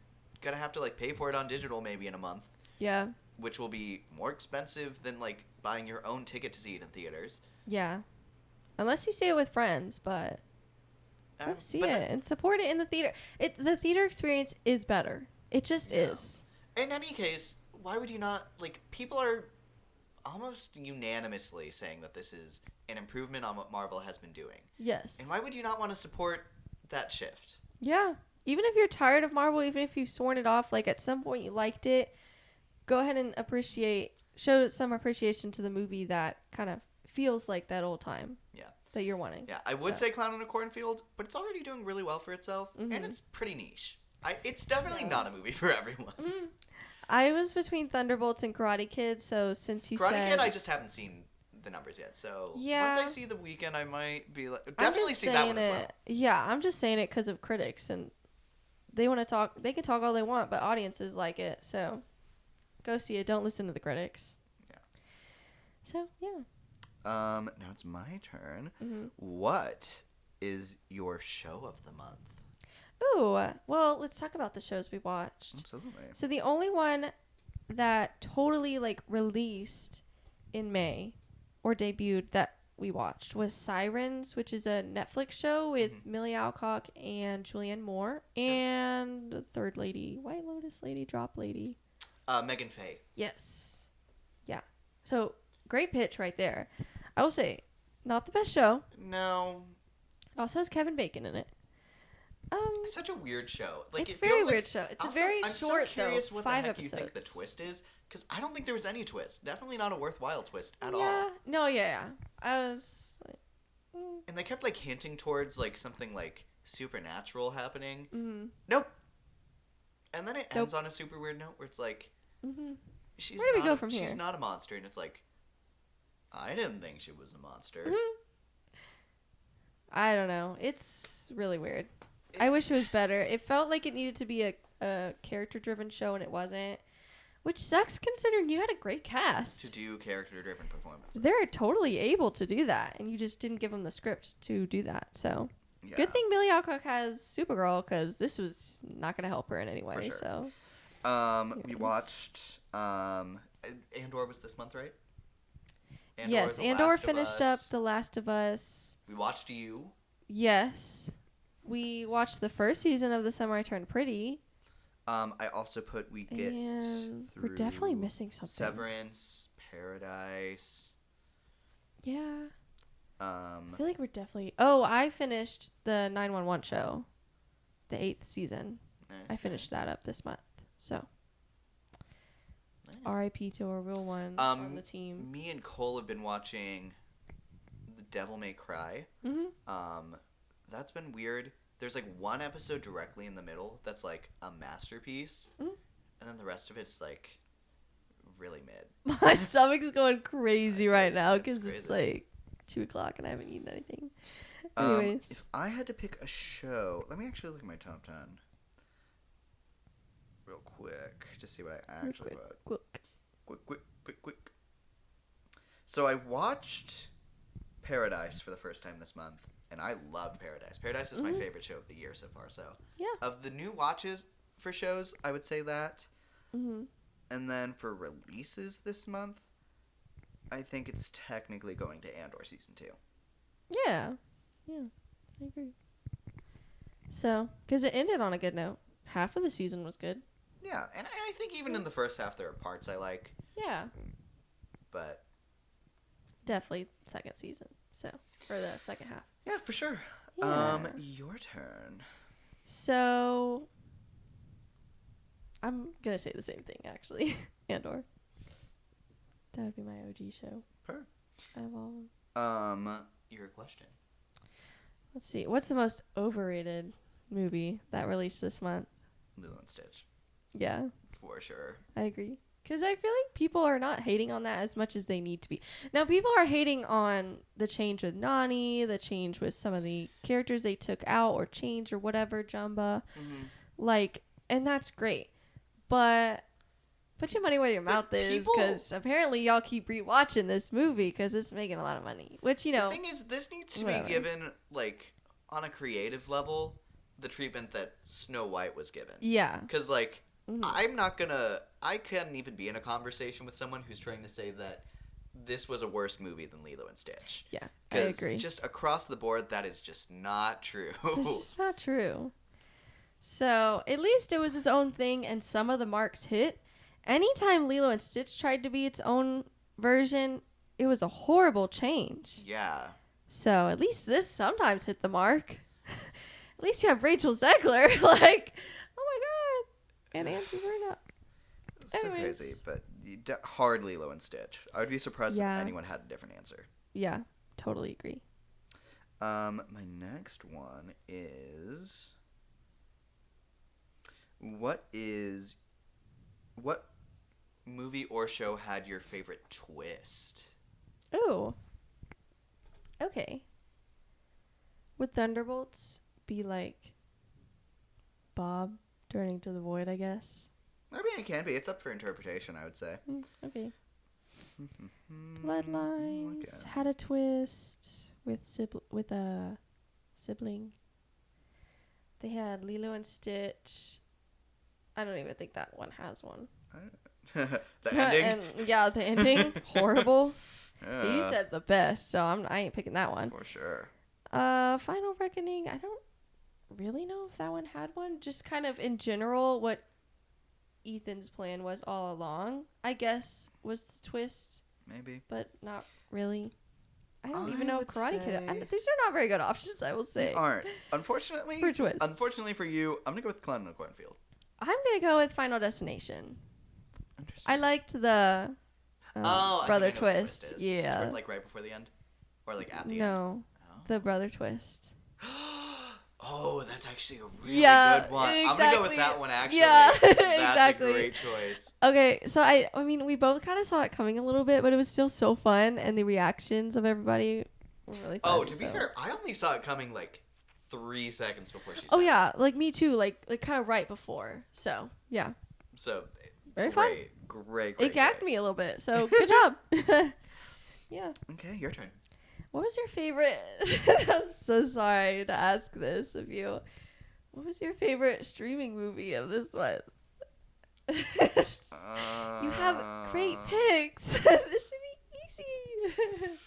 gonna have to, like, pay for it on digital maybe in a month. Yeah. Which will be more expensive than, like, buying your own ticket to see it in theaters. Yeah. Unless you see it with friends, but go see it and support it in the theater. The theater experience is better. It just is. In any case, why would you not, like, people are almost unanimously saying that this is an improvement on what Marvel has been doing. Yes. And why would you not want to support that shift? Yeah. Even if you're tired of Marvel, even if you've sworn it off, like at some point you liked it, go ahead and show some appreciation to the movie that kind of feels like that old time. Yeah. That you're wanting. Yeah, I would say Clown in a Cornfield, but it's already doing really well for itself, and it's pretty niche. It's definitely not a movie for everyone. Mm-hmm. I was between Thunderbolts and Karate Kid, so since you said... Karate Kid, I just haven't seen the numbers yet, so once I see The Weeknd, I might be like... Definitely see that one as well. Yeah, I'm just saying it because of critics, and they want to talk... They can talk all they want, but audiences like it, so go see it. Don't listen to the critics. Yeah. So, yeah. Now it's my turn. Mm-hmm. What is your show of the month? Ooh, well, let's talk about the shows we watched. Absolutely. So the only one that totally released in May or debuted that we watched was Sirens, which is a Netflix show with Millie Alcock and Julianne Moore and the third lady, White Lotus lady, Drop lady. Megan Faye. Yes. Yeah. So great pitch right there. I will say, not the best show. No. It also has Kevin Bacon in it. It's such a weird show. Like, It's it a very feels weird show. It's also, a very I'm short, so curious though. what 5 the heck episodes. you think the twist is, because I don't think there was any twist. Definitely not a worthwhile twist at all. Yeah. No, yeah. I was like... And they kept, hinting towards, something, supernatural happening. Mm-hmm. Nope. And then it ends on a super weird note where it's like... Mm-hmm. She's Where do we not go from here? She's not a monster, and it's like... I didn't think she was a monster. Mm-hmm. I don't know. It's really weird. I wish it was better. It felt like it needed to be a character-driven show, and it wasn't. Which sucks considering you had a great cast. To do character-driven performances. They're totally able to do that, and you just didn't give them the script to do that. So, Yeah. good thing Millie Alcock has Supergirl, because this was not going to help her in any way. For sure. So, We watched... Andor was this month, right? yes, The Andor Last of finished Us. up The Last of Us. We watched You. Yes. We watched the first season of The Summer I Turned Pretty. I also put We Get And Through we're definitely missing something. Severance, Paradise. Yeah. I feel like we're definitely... Oh, I finished the 911 show. The 8th season. I finished that up this month. So, Nice. R.I.P. to a real one on the team. Me and Cole have been watching The Devil May Cry. Mm-hmm. That's been weird there's like one episode directly in the middle that's like a masterpiece, and then the rest of it's like really mid. My stomach's going crazy right now That's because it's crazy. like 2 o'clock and I haven't eaten anything. Anyways, If I had to pick a show, let me actually look at my top 10 real quick to see what I actually quick. watched. Quick. So I watched Paradise for the first time this month, and I loved Paradise. Paradise is my favorite show of the year so far. So Yeah. of the new watches for shows, I would say that. Mm-hmm. And then for releases this month, I think it's technically going to Andor season 2. Yeah, I agree. So, because it ended on a good note. Half of the season was good. Yeah, and I think even in the first half there are parts I like, Yeah, but definitely second season. So, for the second half. yeah, for sure. Yeah. Your turn. So, I'm gonna say the same thing actually. Andor. That would be my OG show. Per. Out of all of them. Your question. Let's see. What's the most overrated movie that released this month? Lilo and Stitch, Yeah, for sure. I agree. Because I feel like people are not hating on that as much as they need to be. Now, people are hating on the change with Nani, the change with some of the characters they took out or changed or whatever, Jumba. Like, and that's great. But put your money where your mouth is, people- because apparently y'all keep rewatching this movie because it's making a lot of money. Which, you know, The thing is, this needs to whatever. be given, like, on a creative level, the treatment that Snow White was given. yeah. Because, like, I couldn't even be in a conversation with someone who's trying to say that this was a worse movie than Lilo and Stitch. Yeah, I 'Cause agree. just across the board, that is just not true. This is not true. So, at least it was his own thing, and some of the marks hit. Anytime Lilo and Stitch tried to be its own version, it was a horrible change. Yeah. So, at least this sometimes hit the mark. At least you have Rachel Zegler. Like, oh my god. And Andrew Burnett. So Anyways. crazy, but hard Lilo and Stitch. I would be surprised Yeah. if anyone had a different answer. Yeah, totally agree. My next one is what movie or show had your favorite twist? Oh. Okay. Would Thunderbolts be like Bob turning to the void, I guess? I mean, it can be. It's up for interpretation, I would say. Okay. Bloodlines had a twist with a sibling. They had Lilo and Stitch. I don't even think that one has one. The ending. And, yeah, the ending horrible. Yeah, You said the best, so I ain't picking that one. for sure. Final Reckoning. I don't really know if that one had one. Just kind of in general, what Ethan's plan was all along, I guess, was the twist, Maybe. but not really. I don't I even know would Karate Kid. say- These are not very good options, I will say. They aren't. Unfortunately. For twists. Unfortunately for you, I'm gonna go with Clown in a Cornfield. I'm gonna go with Final Destination. Interesting. I liked the I think I brother know what the twist. is. Yeah. Like right before the end, or like at the end. No, the brother twist. Oh, that's actually a really Yeah, good one. I'm gonna go with exactly. that one. Actually, Yeah, that's exactly. a great choice. Okay, so I mean, we both kind of saw it coming a little bit, but it was still so fun, and the reactions of everybody were really fun. Oh, to be so. fair, I only saw it coming like 3 seconds before she said Oh it. yeah, like me too, like kind of right before. So yeah, So very fun. Great. It gagged me a little bit, so good job. Yeah. Okay, your turn. What was your favorite? I'm so sorry to ask this of you. What was your favorite streaming movie of this month? You have great picks. This should be easy.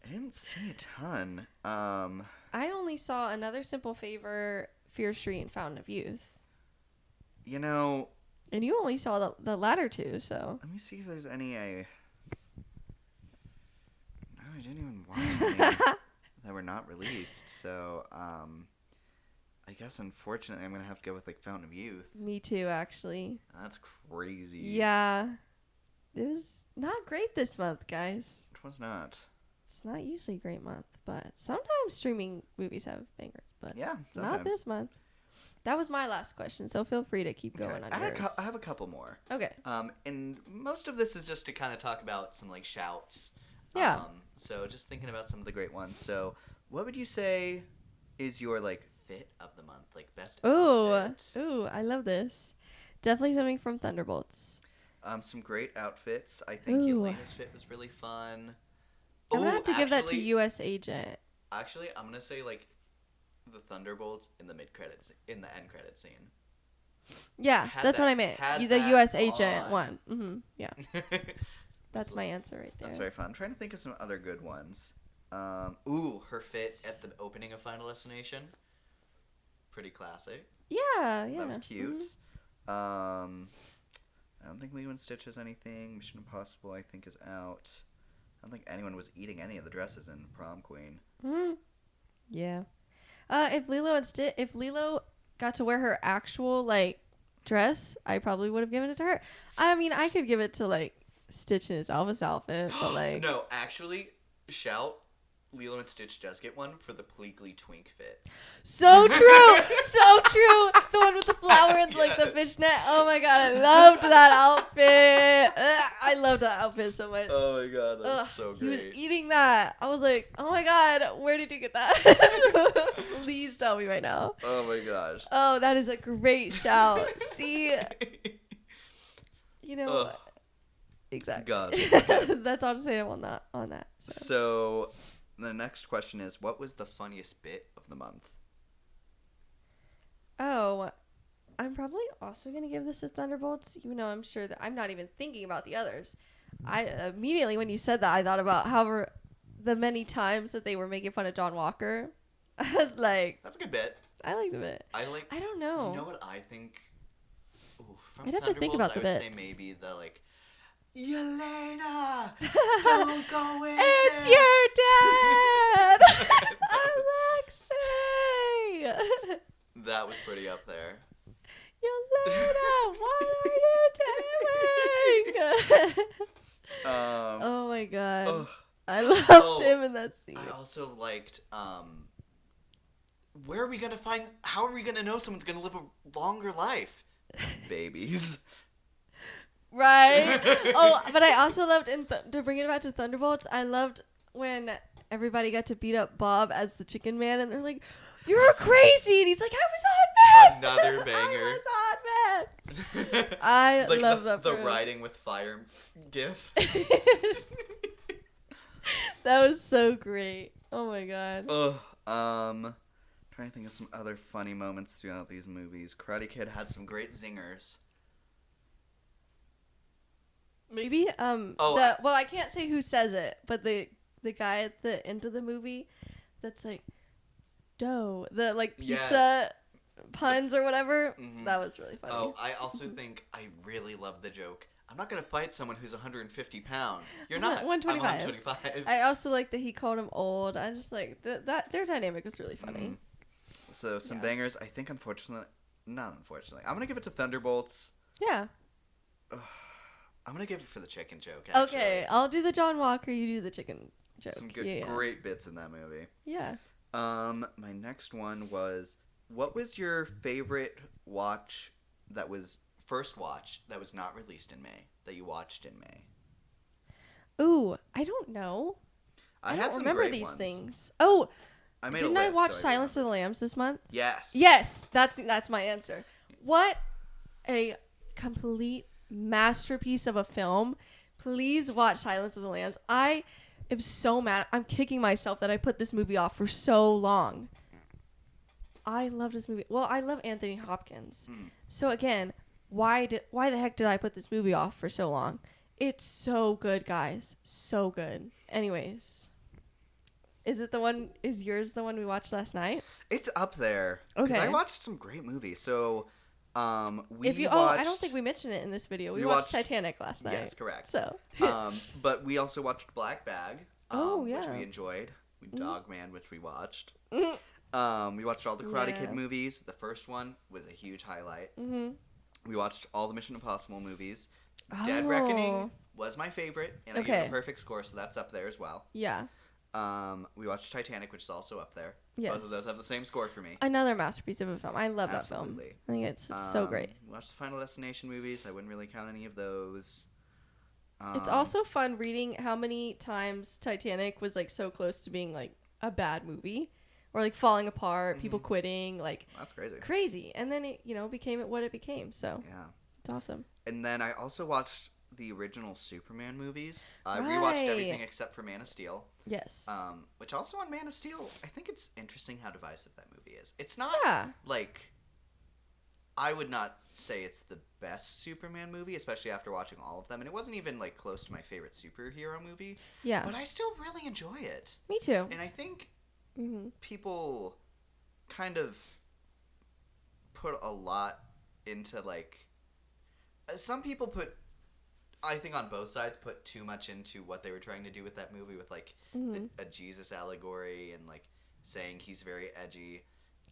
I didn't see a ton. I only saw Another Simple Favor, Fear Street, and Fountain of Youth. You know, And you only saw the latter two, so. let me see if there's any No, I didn't even watch any that were not released. So, I guess unfortunately I'm gonna have to go with like Fountain of Youth. Me too, actually. That's crazy. Yeah. It was not great this month, guys. It was not. It's not usually a great month, but sometimes streaming movies have bangers. but Yeah, not sometimes. this month. That was my last question, so feel free to keep going Okay. on I yours. have a couple more. Okay. And most of this is just to kind of talk about some like shouts. Yeah. So just thinking about some of the great ones. So what would you say is your like fit of the month, like best outfit? Ooh, I love this. Definitely something from Thunderbolts. Some great outfits. I think Ooh. Yelena's fit was really fun. I'm gonna Ooh, have to give that to actually- U.S. Agent. Actually, I'm gonna say like the Thunderbolts in the in the end credit scene. Yeah, Had that's that- what I meant. had The that U.S. Agent on. one. Mm-hmm. Yeah, that's my answer right there. That's very fun. I'm trying to think of some other good ones. Her fit at the opening of Final Destination. Pretty classic. Yeah, yeah. That was cute. Mhm. I don't think Lilo and Stitch has anything. Mission Impossible, I think, is out. I don't think anyone was eating any of the dresses in Prom Queen. Mhm. Yeah. If Lilo got to wear her actual like dress, I probably would have given it to her. I mean, I could give it to like Stitch in his Elvis outfit, but like No, actually, shout. Lilo and Stitch does get one for the Pleakley Twink fit. so true, so true. The one with the flower and like the Yes. fishnet. Oh my god, I loved that outfit. I loved that outfit so much. Oh my god, that was Ugh, so he was great. eating that. I was like, oh my god, where did you get that? Please tell me right now. Oh my gosh. Oh, that is a great shout. See, you know, Ugh. exactly. Gosh. That's all to say on that. So. So, the next question is, what was the funniest bit of the month? Oh, I'm probably also gonna give this to Thunderbolts, even though I'm sure that I'm not even thinking about the others. I immediately when you said that, I thought about however the many times that they were making fun of John Walker. I was like, That's a good bit. I like the bit. I like. I don't know. You know what I think? Ooh, from I'd have to think Thunderbolts, about the I would bits. say maybe the like, Yelena, don't go in It's there. your dad, Alexei. That was pretty up there. Yelena, what are you doing? Oh my god. Ugh. I loved Oh, him in that scene. I also liked. Where are we gonna find? How are we gonna know someone's gonna live a longer life? Babies. Right? Oh, but I also loved, to bring it back to Thunderbolts, I loved when everybody got to beat up Bob as the chicken man, and they're like, you're crazy! And he's like, I was on meth! Another banger. I was on meth! I Like love the that. riding with fire gif. That was so great. Oh my god. Ugh. Trying to think of some other funny moments throughout these movies. Karate Kid had some great zingers. Maybe Oh, well, I can't say who says it, but the guy at the end of the movie that's like dough, the like pizza Yes. puns or whatever. Mhm. That was really funny. Oh, I also think I really love the joke. I'm not gonna fight someone who's 150 pounds. You're I'm not. 125. I'm 125. I also like that he called him old. I just like that their dynamic was really funny. Mhm. So some Yeah. bangers. I think not unfortunately. I'm gonna give it to Thunderbolts. Yeah. I'm gonna give it for the chicken joke. Actually. Okay, I'll do the John Walker. You do the chicken joke. Some good, yeah. great bits in that movie. Yeah. My next one was, what was your favorite first watch that was not released in May, that you watched in May? Ooh, I don't know. I don't had some remember great these ones. things. Oh, I made didn't a I list, watch so Silence remember. of the Lambs this month? Yes. Yes, that's my answer. What a complete masterpiece of a film. Please watch Silence of the Lambs. I am so mad. I'm kicking myself that I put this movie off for so long. I love this movie. Well, I love Anthony Hopkins. So again, why the heck did I put this movie off for so long? It's so good, guys. So good. Anyways, is yours the one we watched last night? It's up there. 'Cause Okay. I watched some great movies. So, we I watched... don't think we mentioned it in this video. We we watched watched- Titanic last night. Yes, correct. So, But we also watched Black Bag. Oh, Which yeah. we enjoyed. Dogman, which we watched. Mhm. We watched all the Karate Yeah. Kid movies. The first one was a huge highlight. Mhm. We watched all the Mission Impossible movies. Dead Reckoning was my favorite, and I gave it Okay. a perfect score, so that's up there as well. Yeah. We watched Titanic, which is also up there. Yes. Both of those have the same score for me. Another masterpiece of a film. I love that film. Absolutely. I think it's so great. We watched the Final Destination movies. I wouldn't really count any of those. It's also fun reading how many times Titanic was like so close to being like a bad movie or like falling apart, people quitting, like That's crazy. crazy. And then it, became what it became. So Yeah. it's awesome. And then I also watched the original Superman movies. I rewatched everything except for Man of Steel. Yes. Which also on Man of Steel, I think it's interesting how divisive that movie is. It's not like, I would not say it's the best Superman movie, especially after watching all of them. And it wasn't even like close to my favorite superhero movie. Yeah. But I still really enjoy it. Me too. And I think Mm-hmm. people kind of put a lot into like, some people put, I think on both sides, put too much into what they were trying to do with that movie with like a Jesus allegory and like saying he's very edgy.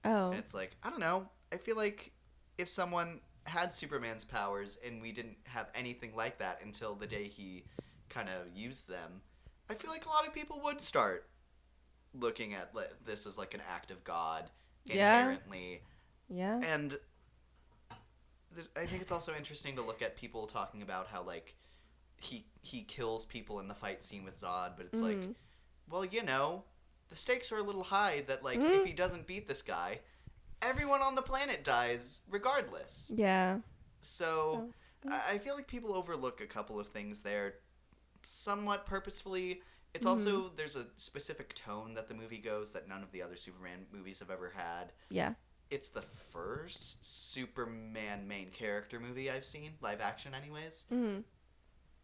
Oh. And it's like, I don't know. I feel like if someone had Superman's powers and we didn't have anything like that until the day he kind of used them, I feel like a lot of people would start looking at this as like an act of God inherently. Yeah. And I think it's also interesting to look at people talking about how like he kills people in the fight scene with Zod, but it's like, well, the stakes are a little high that like if he doesn't beat this guy, everyone on the planet dies regardless. Yeah. So I feel like people overlook a couple of things there somewhat purposefully. It's also, there's a specific tone that the movie goes that none of the other Superman movies have ever had. Yeah. It's the first Superman main character movie I've seen, live action anyways. Mm-hmm.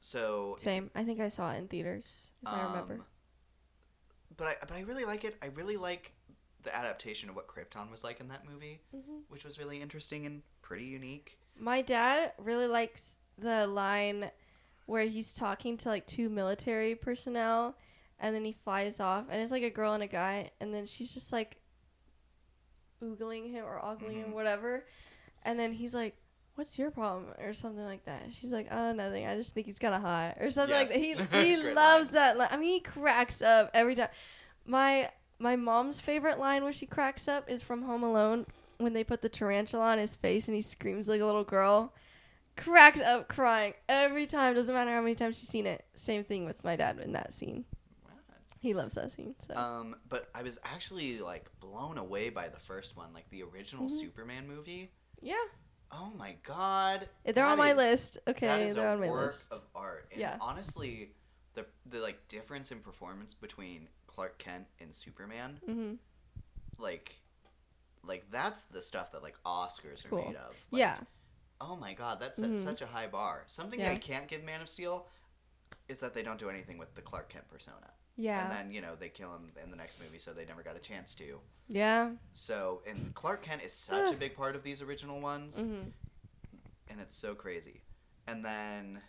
So Same. I think I saw it in theaters, if I remember. But I really like it. I really like the adaptation of what Krypton was like in that movie, which was really interesting and pretty unique. My dad really likes the line where he's talking to like two military personnel and then he flies off and it's like a girl and a guy and then she's just like oogling him or ogling him, whatever. And then he's like, "What's your problem?" or something like that. She's like, "Oh, nothing. I just think he's kind of hot," or something like that. He Great loves line. that line. I mean, he cracks up every time. My mom's favorite line where she cracks up is from Home Alone when they put the tarantula on his face and he screams like a little girl. Cracked up crying every time. Doesn't matter how many times she's seen it. Same thing with my dad in that scene. He loves that scene. So. But I was actually like blown away by the first one, like the original Superman movie. Yeah. Oh my god. They're on my list. Okay, that is they're on my work list. of art. And Yeah. honestly, the like difference in performance between Clark Kent and Superman, like that's the stuff that like Oscars are Cool. made of. Like, Yeah. Oh my god, that sets such a high bar. Something Yeah. I can't give Man of Steel is that they don't do anything with the Clark Kent persona. Yeah. And then, they kill him in the next movie, so they never got a chance to. Yeah. So, and Clark Kent is such a big part of these original ones. Mm-hmm. And it's so crazy. And then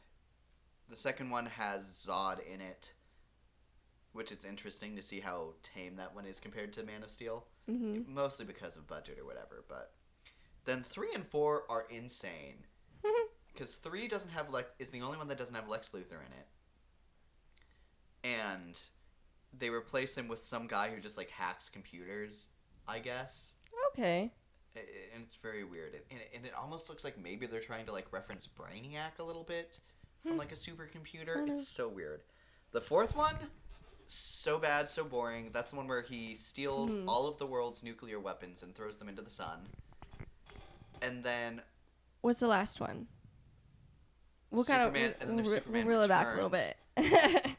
the second one has Zod in it, which it's interesting to see how tame that one is compared to Man of Steel. Mm-hmm. Mostly because of budget or whatever, but then 3 and 4 are insane. Because 3 is the only one that doesn't have Lex Luthor in it. And they replace him with some guy who just like hacks computers, I guess. Okay. And it's very weird. And it almost looks like maybe they're trying to like reference Brainiac a little bit from like a supercomputer. It's so weird. The fourth one, so bad, so boring. That's the one where he steals all of the world's nuclear weapons and throws them into the sun. And then What's the last one? We'll Superman, and then there's Superman reel it back a little Returns. bit.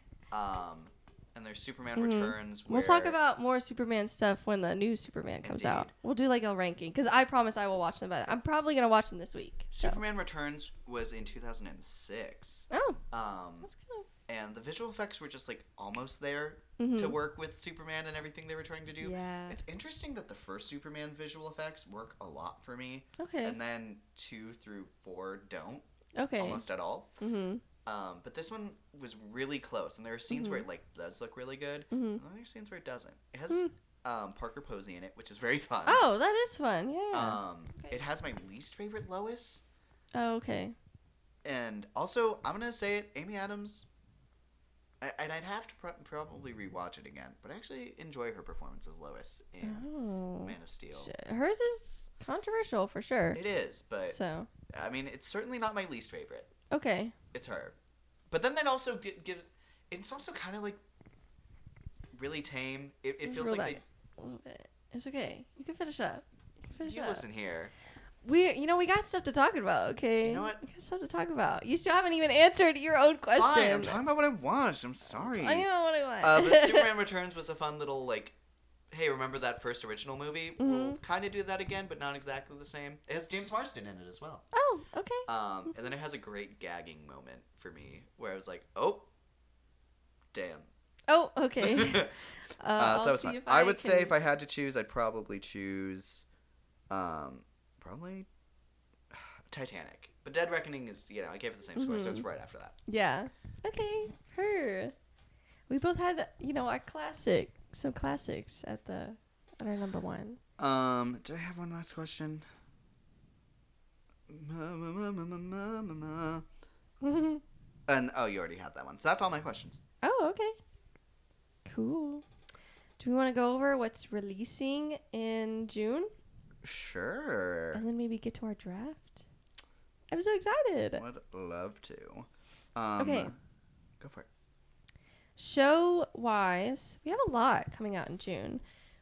And there's Superman Returns. Where We'll talk about more Superman stuff when the new Superman comes out. Indeed. We'll do like a ranking because I promise I will watch them. But I'm probably gonna watch them this week. So. Superman Returns was in 2006. Oh, Um, that's kind of and the visual effects were just like almost there to work with Superman and everything they were trying to do. Yeah. It's interesting that the first Superman visual effects work a lot for me. okay. And then 2 through 4 don't Okay. almost at all. Mm-hmm. But this one was really close, and there are scenes where it like does look really good, Mm-hmm. and then there's scenes where it doesn't. It has Parker Posey in it, which is very fun. Oh, that is fun. Yeah. Okay. It has my least favorite Lois, Oh, okay. and also I'm gonna say it, Amy Adams. and I'd have to probably rewatch it again, but I actually enjoy her performance as Lois in Man of Steel. Hers is controversial for sure. It is, but So I mean, it's certainly not my least favorite. okay. It's her, but then that also gives. It's also kind of like really tame. It feels Roll like back a little bit. It's okay. You can finish up. you listen here. We got stuff to talk about. Okay. You know what? We got stuff to talk about. You still haven't even answered your own question. Fine, I'm talking about what I watched. I'm sorry. I know what I want. But Superman Returns was a fun little like. Hey, remember that first original movie? Mm-hmm. We'll kind of do that again, but not exactly the same. It has James Marsden in it as well. Oh, okay. And then it has a great gagging moment for me where I was like, oh, damn. Oh, okay. So I'll that was see fun. if I would say can- if I had to choose, I'd probably choose, probably Titanic. But Dead Reckoning is, I gave it the same score, so it's right after that. Yeah. Okay. Her. We both had, some classics at our number one. Did I have one last question? And you already had that one. So that's all my questions. Oh, okay. Cool. Do we want to go over what's releasing in June? Sure. And then maybe get to our draft? I'm so excited. Would love to. Okay. Go for it. Show-wise, we have a lot coming out in June.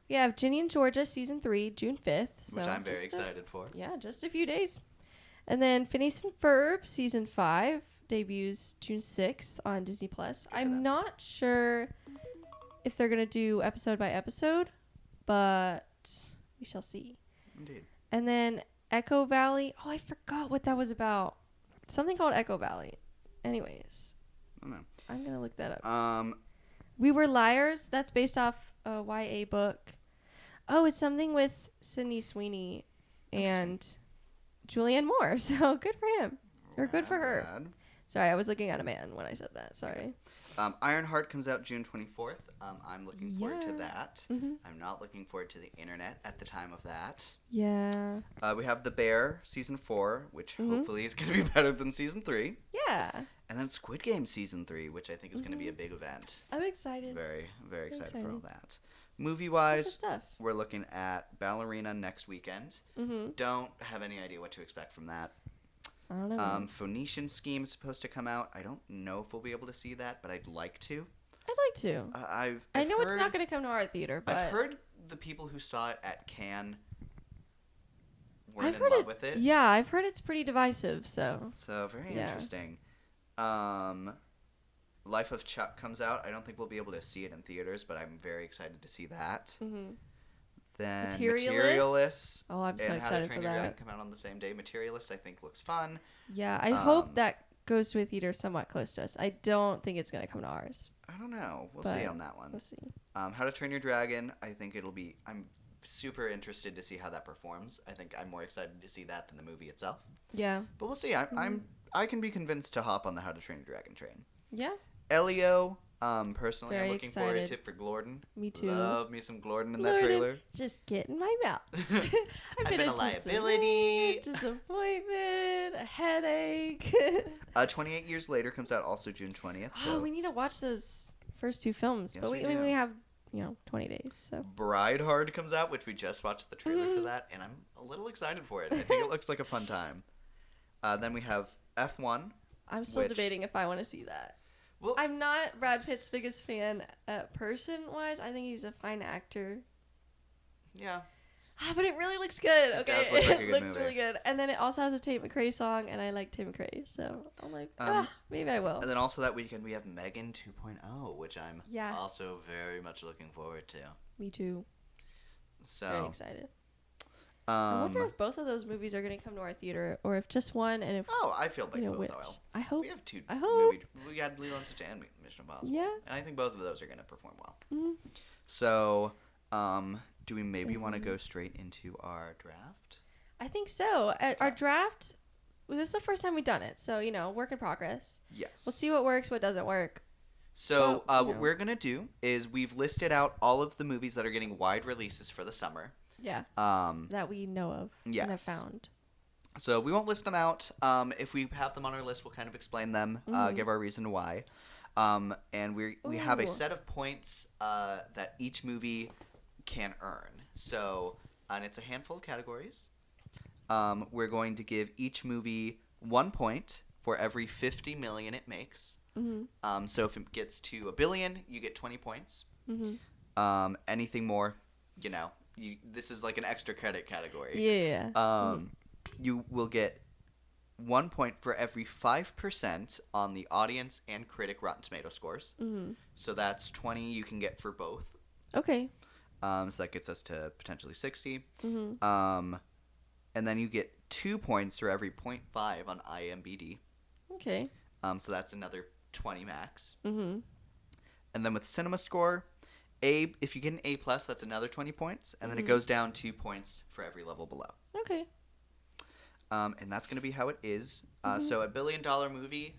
We have Ginny and Georgia Season 3, June 5th. So Which I'm very just excited for. Yeah, just a few days. And then Phineas and Ferb Season 5 debuts June 6th on Disney+. I'm not sure if they're going to do episode by episode, but we shall see. Indeed. And then Echo Valley. Oh, I forgot what that was about. Something called Echo Valley. Anyways, I don't know. I'm going to look that up. Um, We Were Liars. That's based off a YA book. Oh, it's something with Sydney Sweeney and Julianne Moore. So good for him. Or good for her. rad. Sorry, I was looking at a man when I said that. Sorry. Ironheart comes out June 24th. I'm looking forward to Yeah. that. Mm-hmm. I'm not looking forward to the internet at the time of that. Yeah. We have The Bear Season 4, which Mm-hmm. hopefully is going to be better than Season 3. Yeah. And then Squid Game Season 3, which I think is going to be a big event. I'm excited. Very, very excited for all excited. that. Lots Movie-wise, of stuff. we're looking at Ballerina next weekend. Mm-hmm. Don't have any idea what to expect from that. I don't know. Phoenician Scheme is supposed to come out. I don't know if we'll be able to see that, but I'd like to. I'd like to. I I know it's not going to come to our theater, but I've heard the people who saw it at Cannes weren't I've in heard love with it. Yeah, I've heard it's pretty divisive. So So very Yeah. interesting. Life of Chuck comes out. I don't think we'll be able to see it in theaters, but I'm very excited to see that. mm-hmm. Then Materialists? Materialists Oh, I'm so and How to excited Train for Your Dragon that. come out on the same day. Materialists I think looks fun. Yeah, I Um, hope that goes to a theater somewhat close to us. I don't think it's going to come to ours. I don't know. We'll But see on that one. We'll see. How to Train Your Dragon. I think it'll be. I'm super interested to see how that performs. I think I'm more excited to see that than the movie itself. Yeah. But we'll see. I can be convinced to hop on the How to Train Your Dragon train. Yeah. Elio. Personally, Very I'm looking forward to excited. Tip for Glorden. Me too. Love me some Glorden in that Lord, trailer. Just get in my mouth. I've been a liability. Disappointment, a headache. 28 Years Later comes out also June 20th. So Oh, we need to watch those first two films. Yes, but we I mean, do. we have, 20 days. So Bride Hard comes out, which we just watched the trailer Mm-hmm. for that, and I'm a little excited for it. I think it looks like a fun time. Then we have F1. I'm still Which- debating if I want to see that. Well, I'm not Brad Pitt's biggest fan person-wise. I think he's a fine actor. yeah. But it really looks good. Okay, does look like a it good looks movie. really good. And then it also has a Tate McRae song, and I like Tate McRae, so I'm like, maybe I will. And then also that weekend we have Megan 2.0, which I'm Yeah. also very much looking forward to. Me too. Very So, excited. I wonder um, if both of those movies are going to come to our theater, or if just one, and if I feel like both which. will. I hope. We have two I hope. We had Lilo and Stitch and Mission Impossible. Yeah. And I think both of those are going to perform well. Mhm. So, do we maybe want to go straight into our draft? I think so. At our draft, this is the first time we've done it, so work in progress. Yes. We'll see what works, what doesn't work. So, Well, what we're going to do is we've listed out all of the movies that are getting wide releases for the summer. Yeah, Um, that we know of and have yes. found. So we won't list them out. If we have them on our list, we'll kind of explain them, give our reason why. And we have a Ooh. set of points that each movie can earn. So, and it's a handful of categories. We're going to give each movie 1 point for every 50 million it makes. So if it gets to $1 billion, you get 20 points. Anything more, this is like an extra credit category. Yeah. You will get 1 point for every 5% on the audience and critic Rotten Tomato scores. So that's 20 you can get for both. Okay. So that gets us to potentially 60. And then you get 2 points for every 0.5 on IMBD. Okay. So that's another 20 max. And then with Cinema Score, if you get an A+, that's another 20 points. And then it goes down 2 points for every level below. Okay. And that's going to be how it is. So a $1 billion movie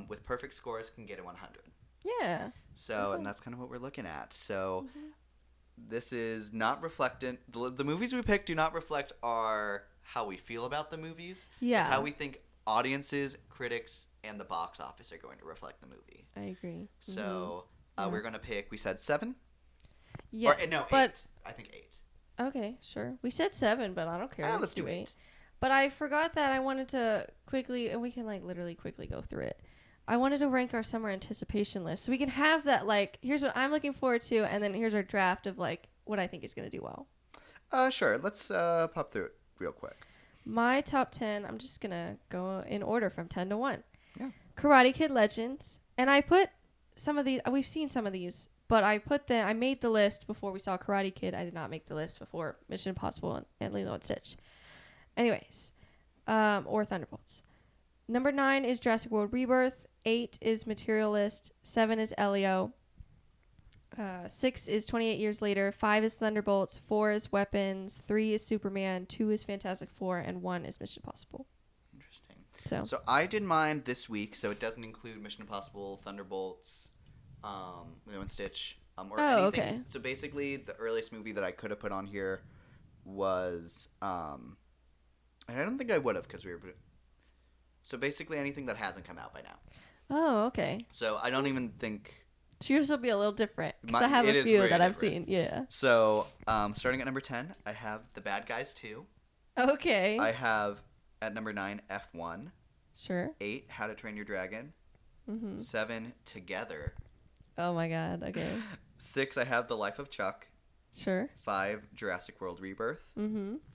with perfect scores can get a 100. Yeah. So, and that's kind of what we're looking at. So this is not reflectant. The movies we pick do not reflect how we feel about the movies. Yeah. It's how we think audiences, critics, and the box office are going to reflect the movie. I agree. So we're going to pick, we said 7? Yes. Or, no, but 8. I think 8. Okay, sure. We said 7, but I don't care. Let's do 8. But I forgot that I wanted to quickly, and we can literally quickly go through it. I wanted to rank our summer anticipation list. So we can have that, here's what I'm looking forward to, and then here's our draft of, what I think is going to do well. Sure. Let's pop through it real quick. My top 10, I'm just going to go in order from 10 to 1. Yeah. Karate Kid Legends. And I put some of these, we've seen some of these, but I made the list before we saw Karate Kid. I did not make the list before Mission Impossible and Lilo and Stitch. Anyways, or Thunderbolts. Number 9 is Jurassic World Rebirth. 8 is Materialist. 7 is Elio. 6 is 28 Years Later. 5 is Thunderbolts. 4 is Weapons. 3 is Superman. 2 is Fantastic Four. And 1 is Mission Impossible. Interesting. So I did mine this week, so it doesn't include Mission Impossible, Thunderbolts, Lilo and Stitch, or anything. Okay. So basically, the earliest movie that I could have put on here was, I don't think I would have because we were. So basically, anything that hasn't come out by now. Oh, okay. So I don't even think. So yours will be a little different because I Mine- have it a is few very that I've different. seen. Yeah. So starting at number 10, I have The Bad Guys 2. Okay. I have at number 9 F1. Sure. 8 How to Train Your Dragon. 7 Together. Oh my God. Okay. 6 I have The Life of Chuck. Sure. 5 Jurassic World Rebirth.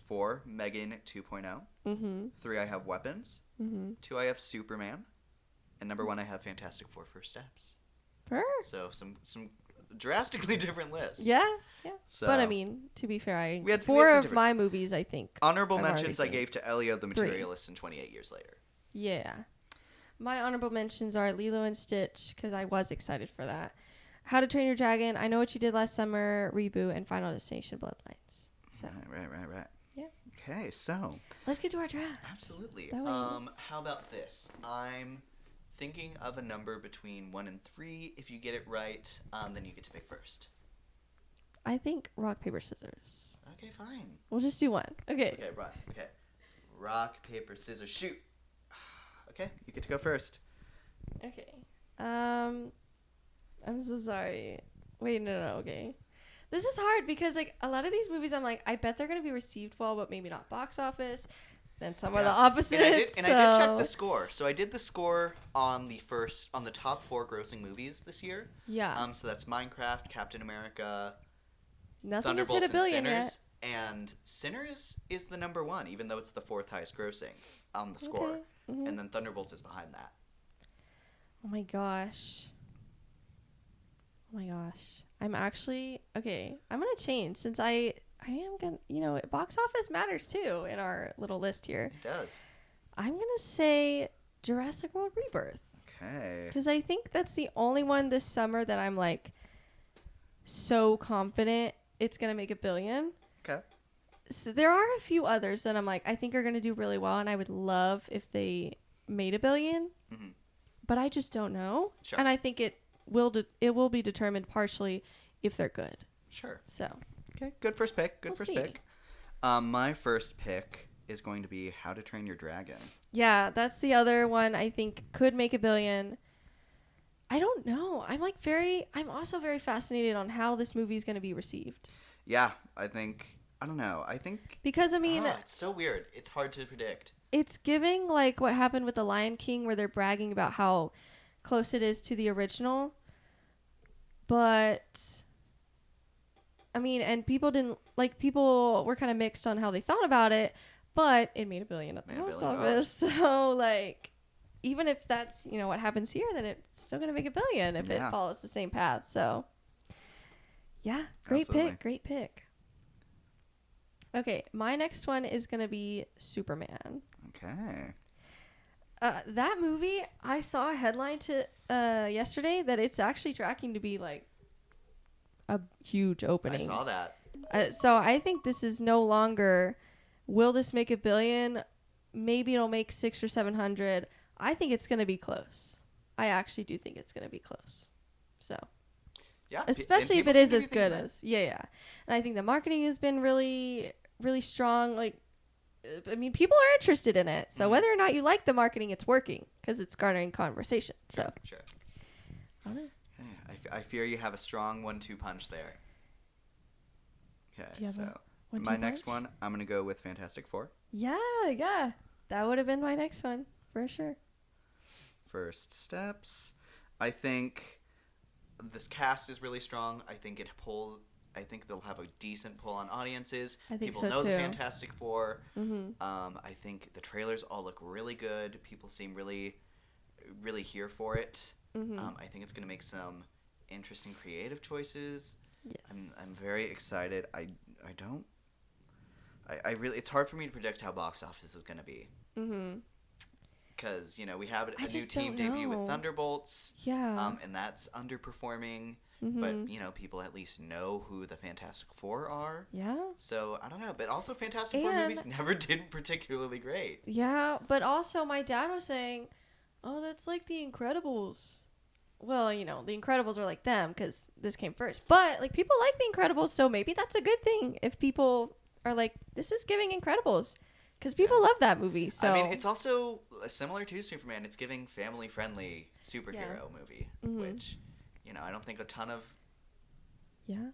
4 Megan 2.0. 3 I have Weapons. 2 I have Superman. And number 1 I have Fantastic Four First Steps. So some drastically different lists. Yeah. So, But I mean, to be fair, We had 4 some of different- my movies, I think. honorable I've already mentions I seen. gave to Elio the 3. Materialist and 28 Years Later. Yeah. My honorable mentions are Lilo and Stitch because I was excited for that. How to Train Your Dragon, I Know What You Did Last Summer, Reboot, and Final Destination Bloodlines. So Right. Yeah. Okay, so let's get to our draft. absolutely. That way- How about this? I'm thinking of a number between 1 and 3. If you get it right, then you get to pick first. I think rock, paper, scissors. Okay, fine. We'll just do one. Okay. Okay, right. Okay. Rock, paper, scissors, shoot. Okay, you get to go first. Okay. I'm so sorry. Wait, no. Okay. This is hard because a lot of these movies, I'm I bet they're gonna be received well, but maybe not box office. Then some are the opposite. And I did check the score. So I did the score on the top 4 grossing movies this year. Yeah. So that's Minecraft, Captain America, Nothing has Thunderbolts, hit $1 billion and yet. Sinners. And Sinners is the number 1, even though it's the 4th highest grossing on the score. Okay. And then Thunderbolts is behind that. Oh my gosh. I'm actually okay. I'm gonna change since I am gonna box office matters too in our little list here. It does. I'm gonna say Jurassic World Rebirth Okay. because I think that's the only one this summer that I'm so confident it's gonna make $1 billion. Okay. So there are a few others that I'm I think are gonna do really well, and I would love if they made $1 billion. But I just don't know. Sure. And I think it will be determined partially if they're good. Sure. So Okay. Good first pick. We'll see. My first pick is going to be How to Train Your Dragon. yeah, that's the other one I think could make $1 billion. I don't know. I'm also very fascinated on how this movie is going to be received. Yeah, I don't know. I think Because, I mean, it's so weird. It's hard to predict. it's giving like what happened with The Lion King, where they're bragging about how close it is to the original. But, I mean, and people were kind of mixed on how they thought about it, but it made $1 billion at the box office. So, like, even if that's, what happens here, then it's still going to make $1 billion if it follows the same path. So, yeah, great pick. Okay, my next one is going to be Superman. Okay. That movie, I saw a headline yesterday that it's actually tracking to be like a huge opening. I saw that. So I think this is no longer, will this make $1 billion? Maybe it'll make 600 or 700. I think it's going to be close. I actually do think it's going to be close. So, Yeah. especially if it is as good as, yeah. And I think the marketing has been really, really strong. Like, I mean, people are interested in it. So whether or not you like the marketing, it's working because it's garnering conversation. So, Sure. I don't know. I fear you have a strong 1-2 punch there. Okay, Do you have so a 1-2 my next punch? one, I'm going to go with Fantastic Four. Yeah. That would have been my next one for sure. First steps. I think this cast is really strong. I think they'll have a decent pull on audiences. I think People so, know the too. Fantastic Four. Mm-hmm. I think the trailers all look really good. People seem really, really here for it. Mm-hmm. I think it's going to make some interesting creative choices. Yes. I'm very excited. I really, it's hard for me to predict how box office is going to be. Mm-hmm. Because, we have a new just team don't debut with know. Thunderbolts. Yeah. And that's underperforming. Mm-hmm. But, people at least know who the Fantastic Four are. Yeah. So, I don't know. But also, Fantastic Four And- movies never did particularly great. Yeah, but also my dad was saying, oh, that's like The Incredibles. Well, The Incredibles are like them because this came first. But, like, people like The Incredibles, so maybe that's a good thing if people are like, this is giving Incredibles. Because people love that movie, so... I mean, it's also similar to Superman. It's giving family-friendly superhero movie, Mm-hmm. which, I don't think a ton of Yeah.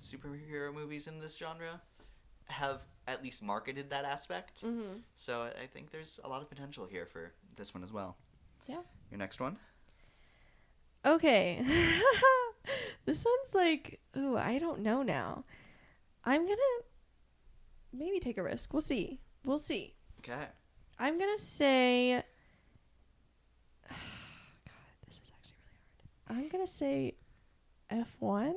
superhero movies in this genre have at least marketed that aspect. Mm-hmm. So I think there's a lot of potential here for this one as well. Yeah. Your next one? Okay. This one's like, ooh, I don't know now. I'm going to maybe take a risk. We'll see. Okay. I'm going to say... God, this is actually really hard. I'm going to say F1.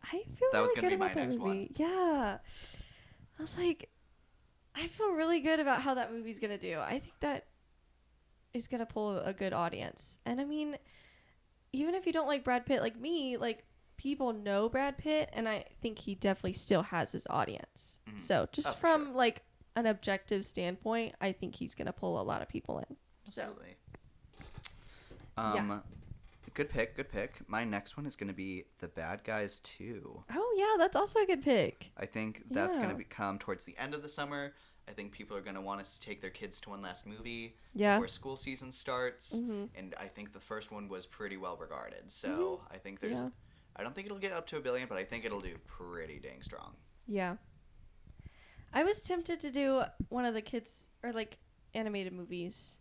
I feel That was really gonna good be my about that next movie. one. Yeah. I was like, I feel really good about how that movie's going to do. I think that is going to pull a good audience. And I mean, even if you don't like Brad Pitt like me, like, people know Brad Pitt, and I think he definitely still has his audience. Mhm. So just Oh, for from sure. like an objective standpoint, I think he's gonna pull a lot of people in. So Absolutely. Yeah. Good pick. My next one is going to be The Bad Guys 2. oh yeah, that's also a good pick. I think that's going Yeah. to come towards the end of the summer. I think people are going to want us to take their kids to one last movie Yeah. before school season starts. Mhm. And I think the first one was pretty well regarded. So I think there's... Yeah. I don't think it'll get up to $1 billion, but I think it'll do pretty dang strong. Yeah. I was tempted to do one of the kids or like animated movies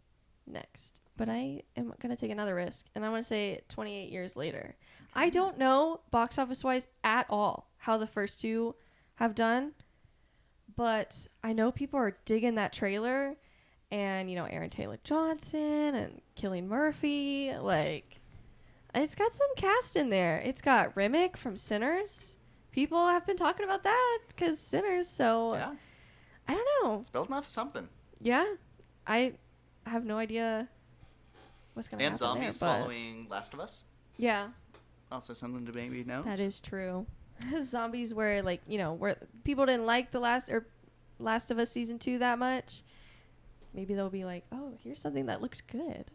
next, but I am gonna take another risk, and I want to say 28 years later. I don't know box office wise at all how the first two have done, but I know people are digging that trailer, and Aaron Taylor Johnson and Cillian Murphy, like, it's got some cast in there. It's got Remick from Sinners. People have been talking about that because Sinners, so Yeah. I don't know. It's built off of something. Yeah, I have no idea what's gonna And happen zombies there, but following Last of Us. yeah, Also something to maybe note. that is true. Zombies where where people didn't like the Last of Us season 2 that much. Maybe they'll be like, oh, here's something that looks good.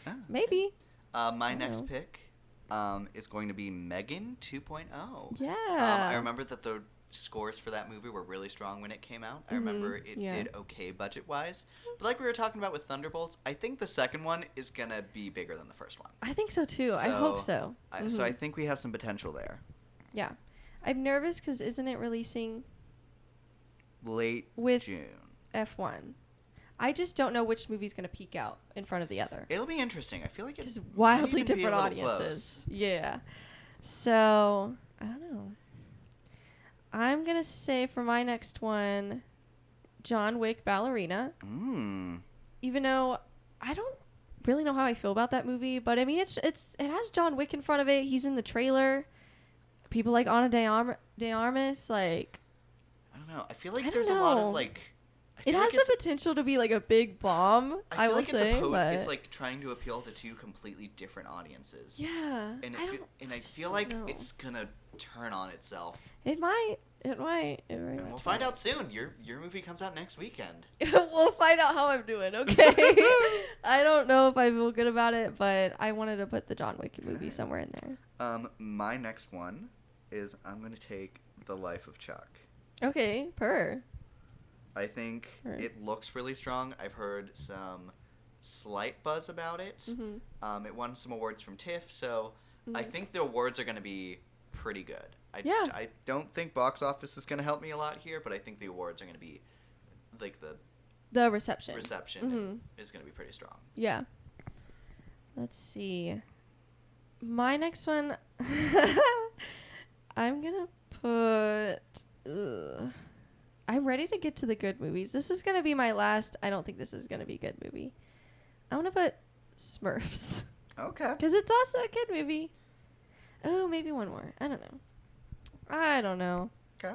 Yeah. Maybe. My don't next know. pick is going to be Megan 2.0. Yeah. I remember that the scores for that movie were really strong when it came out. I remember it yeah. did okay budget-wise. But like we were talking about with Thunderbolts, I think the second one is going to be bigger than the first one. I think so too. I hope so. So I think we have some potential there. Yeah. I'm nervous because isn't it releasing Late with June. F1? I just don't know which movie's going to peek out in front of the other. It'll be interesting. I feel like Because it's wildly different audiences. Yeah. So, I don't know. I'm going to say for my next one, John Wick Ballerina. Even though I don't really know how I feel about that movie, but I mean, it has John Wick in front of it. He's in the trailer. People like Ana de Armas, like... I don't know. I feel like I don't there's a lot know. of like... It has the potential to be like a big bomb, I I will like say, but... it's like trying to appeal to two completely different audiences. Yeah. I just feel don't like know. it's gonna turn on itself. It might. It very And much we'll find might. out soon. Your movie comes out next weekend. We'll find out how I'm doing, okay? I don't know if I feel good about it, but I wanted to put the John Wick movie somewhere in there. My next one is I'm gonna take The Life of Chuck. Okay, I think Right. it looks really strong. I've heard some slight buzz about it. Mm-hmm. It won some awards from TIFF, so I think the awards are going to be pretty good. Yeah. I don't think box office is going to help me a lot here, but I think the awards are going to be, like, The reception. reception is going to be pretty strong. Yeah. Let's see. My next one, I'm going to put... I'm ready to get to the good movies. This is going to be my last. I don't think this is going to be a good movie. I'm going to put Smurfs. Okay. Because it's also a kid movie. Oh, maybe one more. I don't know. Okay.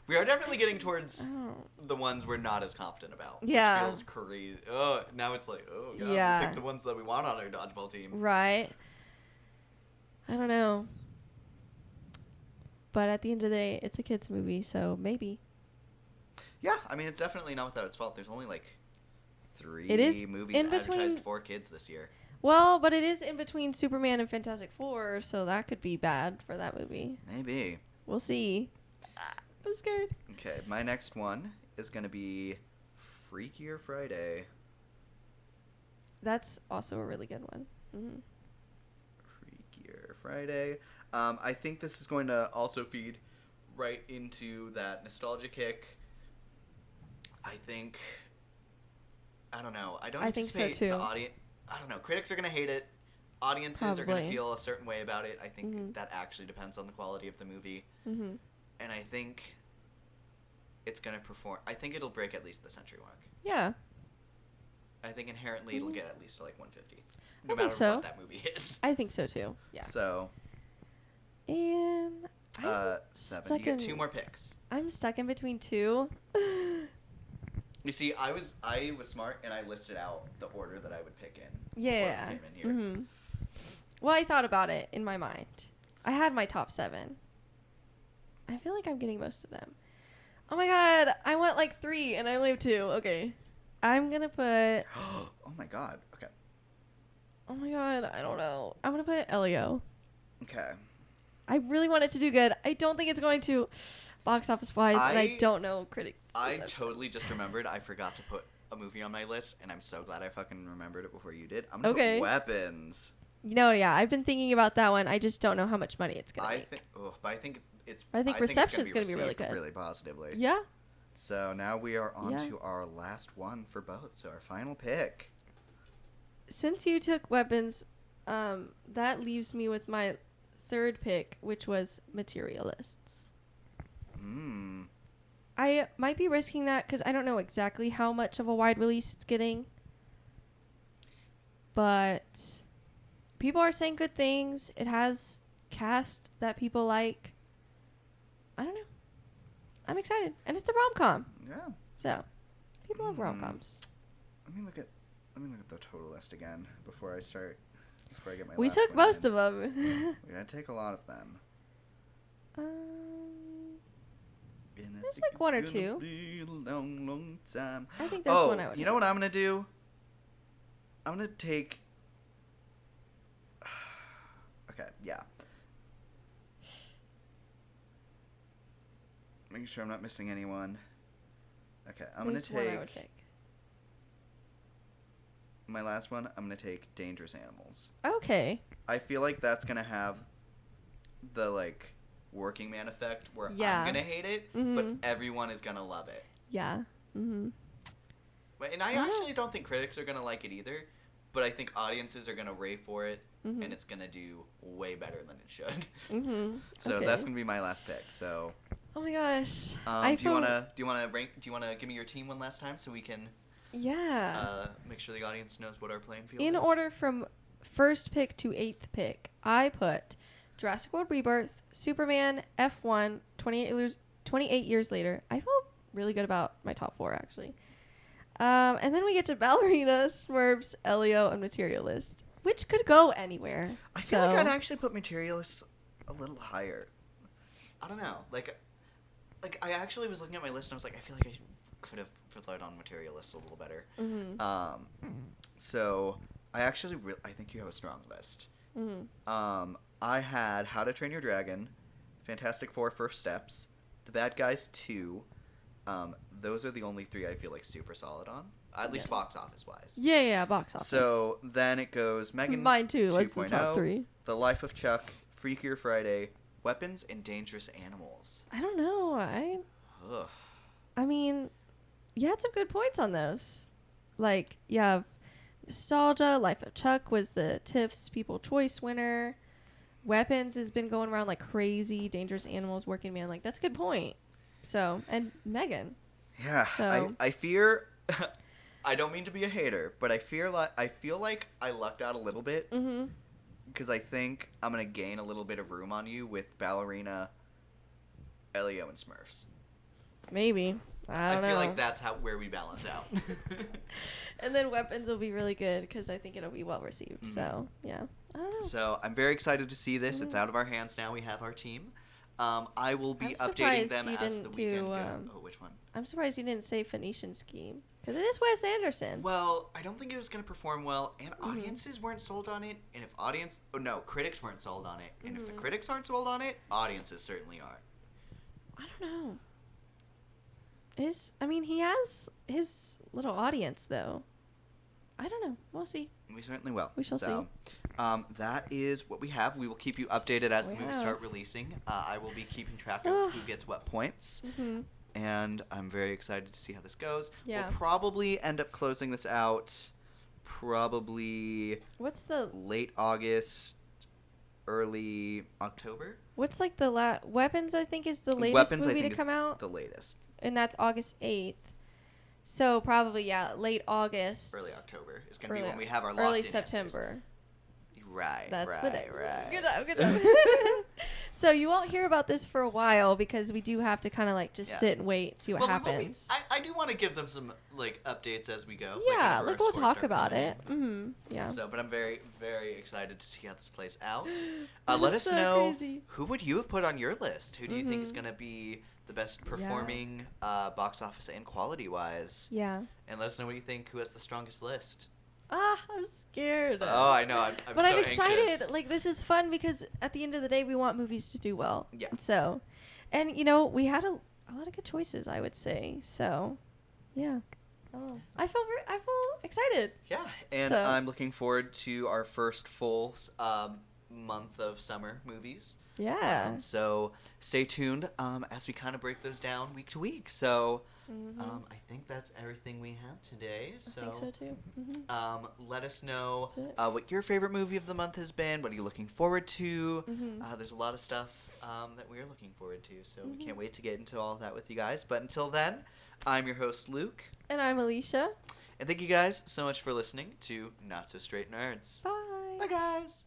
We are definitely getting towards Oh. the ones we're not as confident about. Yeah. Which feels crazy. Oh, now it's like, oh, God, Yeah. we pick the ones that we want on our dodgeball team. Right. I don't know. But at the end of the day, it's a kid's movie, so maybe. Yeah, I mean, it's definitely not without its fault. There's only, like, 3 It is movies in advertised between- for kids this year. Well, but it is in between Superman and Fantastic Four, so that could be bad for that movie. Maybe. We'll see. I'm scared. Okay, my next one is going to be Freakier Friday. That's also a really good one. Mm-hmm. Freakier Friday. I think this is going to also feed right into that nostalgia kick. I don't know. I don't I think so, anticipate the too. audience. I don't know. Critics are going to hate it. Audiences are going Probably. to feel a certain way about it. I think Mhm. that actually depends on the quality of the movie. Mm-hmm. And I think it's going to perform. I think it'll break at least the century mark. Yeah. I think inherently it'll get at least to like 150. I No think matter so. what that movie is. I think so, too. Yeah. So, And... 7. You get 2 more picks. I'm stuck in between 2. You see, I was smart and I listed out the order that I would pick in. Yeah. Before we came in here. Mm-hmm. Well, I thought about it in my mind. I had my top 7. I feel like I'm getting most of them. Oh my god, I want like 3 and I only have 2. Okay. I'm gonna put... Oh my god. Okay. Oh my god, I don't know. I'm gonna put Elio. Okay. I really want it to do good. I don't think it's going to box office wise, and I don't know critics. I reception. totally just remembered I forgot to put a movie on my list, and I'm so glad I fucking remembered it before you did. I'm gonna Okay. put Weapons. You know, yeah, I've been thinking about that one. I just don't know how much money it's gonna I make. think, but I think it's. I think reception's gonna be really received good. really positively. Yeah. So now we are on Yeah. to our last one for both. So our final pick. Since you took Weapons, that leaves me with my third pick, which was Materialists. I might be risking that because I don't know exactly how much of a wide release it's getting. But people are saying good things. It has cast that people like. I don't know. I'm excited. And it's a rom-com. Yeah. So, people love rom-coms. Let me look at the total list again before I get my. We last took one most in. of them. We're gonna take a lot of them. And I There's think like it's 1 or gonna 2. be a long, long time. I think there's one I would you know what I'm gonna do? I'm gonna take. Okay, yeah. making sure I'm not missing anyone. Okay, I'm going There's to one I take... would pick. My last one, I'm going to take Dangerous Animals. Okay. I feel like that's going to have the, like, working man effect where Yeah. I'm going to hate it, but everyone is going to love it. Yeah. Mm-hmm. And I actually don't think critics are going to like it either, but I think audiences are going to rave for it, and it's going to do way better than it should. Mm-hmm. So Okay. that's going to be my last pick. So, Oh my gosh. do you want to give me your team one last time so we can Yeah. make sure the audience knows what our playing field In is? order from first pick to 8th pick, I put Jurassic World Rebirth, Superman, F1, 28 years later. I felt really good about my top 4, actually. And then we get to Ballerina, Smurfs, Elio, and Materialist, which could go anywhere. I feel like I'd actually put Materialists a little higher. I don't know. Like I actually was looking at my list and I was like, I feel like I could have relied on Materialists a little better. So I actually I think you have a strong list. I had How to Train Your Dragon, Fantastic Four: First Steps, The Bad Guys 2. Those are the only 3 I feel like super solid on, at least box office wise. Yeah, box office. So then it goes Megan. Mine too. What's the 2.0, top 3? The Life of Chuck, Freakier Friday, Weapons, and Dangerous Animals. I don't know. Ugh. I mean, you had some good points on those. Like, you have Nostalgia, Life of Chuck was the TIFF's People Choice winner. Weapons has been going around like crazy. Dangerous Animals, Working Man. Like, that's a good point. So, and Megan. Yeah, So- I fear. I don't mean to be a hater, but I feel like I lucked out a little bit Mm-hmm. because I think I'm gonna gain a little bit of room on you with Ballerina, Elio, and Smurfs. Maybe. I don't know. feel like that's where we balance out. And then Weapons will be really good because I think it'll be well received. So, yeah. I don't know. So I'm very excited to see this. Mm-hmm. It's out of our hands now. We have our team. I will be I'm updating surprised them you as the didn't weekend do, goes. Oh, which one? I'm surprised you didn't say Phoenician Scheme because it is Wes Anderson. Well, I don't think it was going to perform well, and Mm-hmm. audiences weren't sold on it. And if critics weren't sold on it. And if the Mm-hmm. critics aren't sold on it, audiences certainly are. I don't know. He has his little audience though. I don't know. We'll see. We certainly will. We shall see. That is what we have. We will keep you updated as the movies start releasing. I will be keeping track of who gets what points. Mm-hmm. And I'm very excited to see how this goes. Yeah. We'll probably end up closing this out probably What's the late August, early October. What's like the Weapons? I think is the latest Weapons, I movie think, to come is out, the latest. and that's August 8th. So probably late August, Early October is going to be when we have our locked early in September. answers. Right, That's right, the day. right. Good job. So you won't hear about this for a while because we do have to kind of like just sit and wait, see what Well, happens. I do want to give them some like updates as we go. Yeah, whenever like our we'll scores talk start about coming it. Mm-hmm. Yeah. in. So, but I'm very, very excited to see how this plays out. This Let is us so know crazy. who would you have put on your list. Who do you think is Mm-hmm. going to be the best performing box office and quality wise? Yeah. And let us know what you think. Who has the strongest list? I'm scared. Oh, I know. I'm But so I'm excited. anxious. Like, this is fun because at the end of the day, we want movies to do well. Yeah. So, and we had a lot of good choices, I would say. So, yeah. Oh, I feel excited. Yeah, and So- I'm looking forward to our first full month of summer movies. Yeah. So stay tuned as we kind of break those down week to week. So I think that's everything we have today. So, I think so too. Mm-hmm. Let us know That's it. what your favorite movie of the month has been. What are you looking forward to? Mm-hmm. There's a lot of stuff that we're looking forward to. So we can't wait to get into all of that with you guys. But until then, I'm your host, Luke. And I'm Alicia. And thank you guys so much for listening to Not So Straight Nerds. Bye. Bye, guys.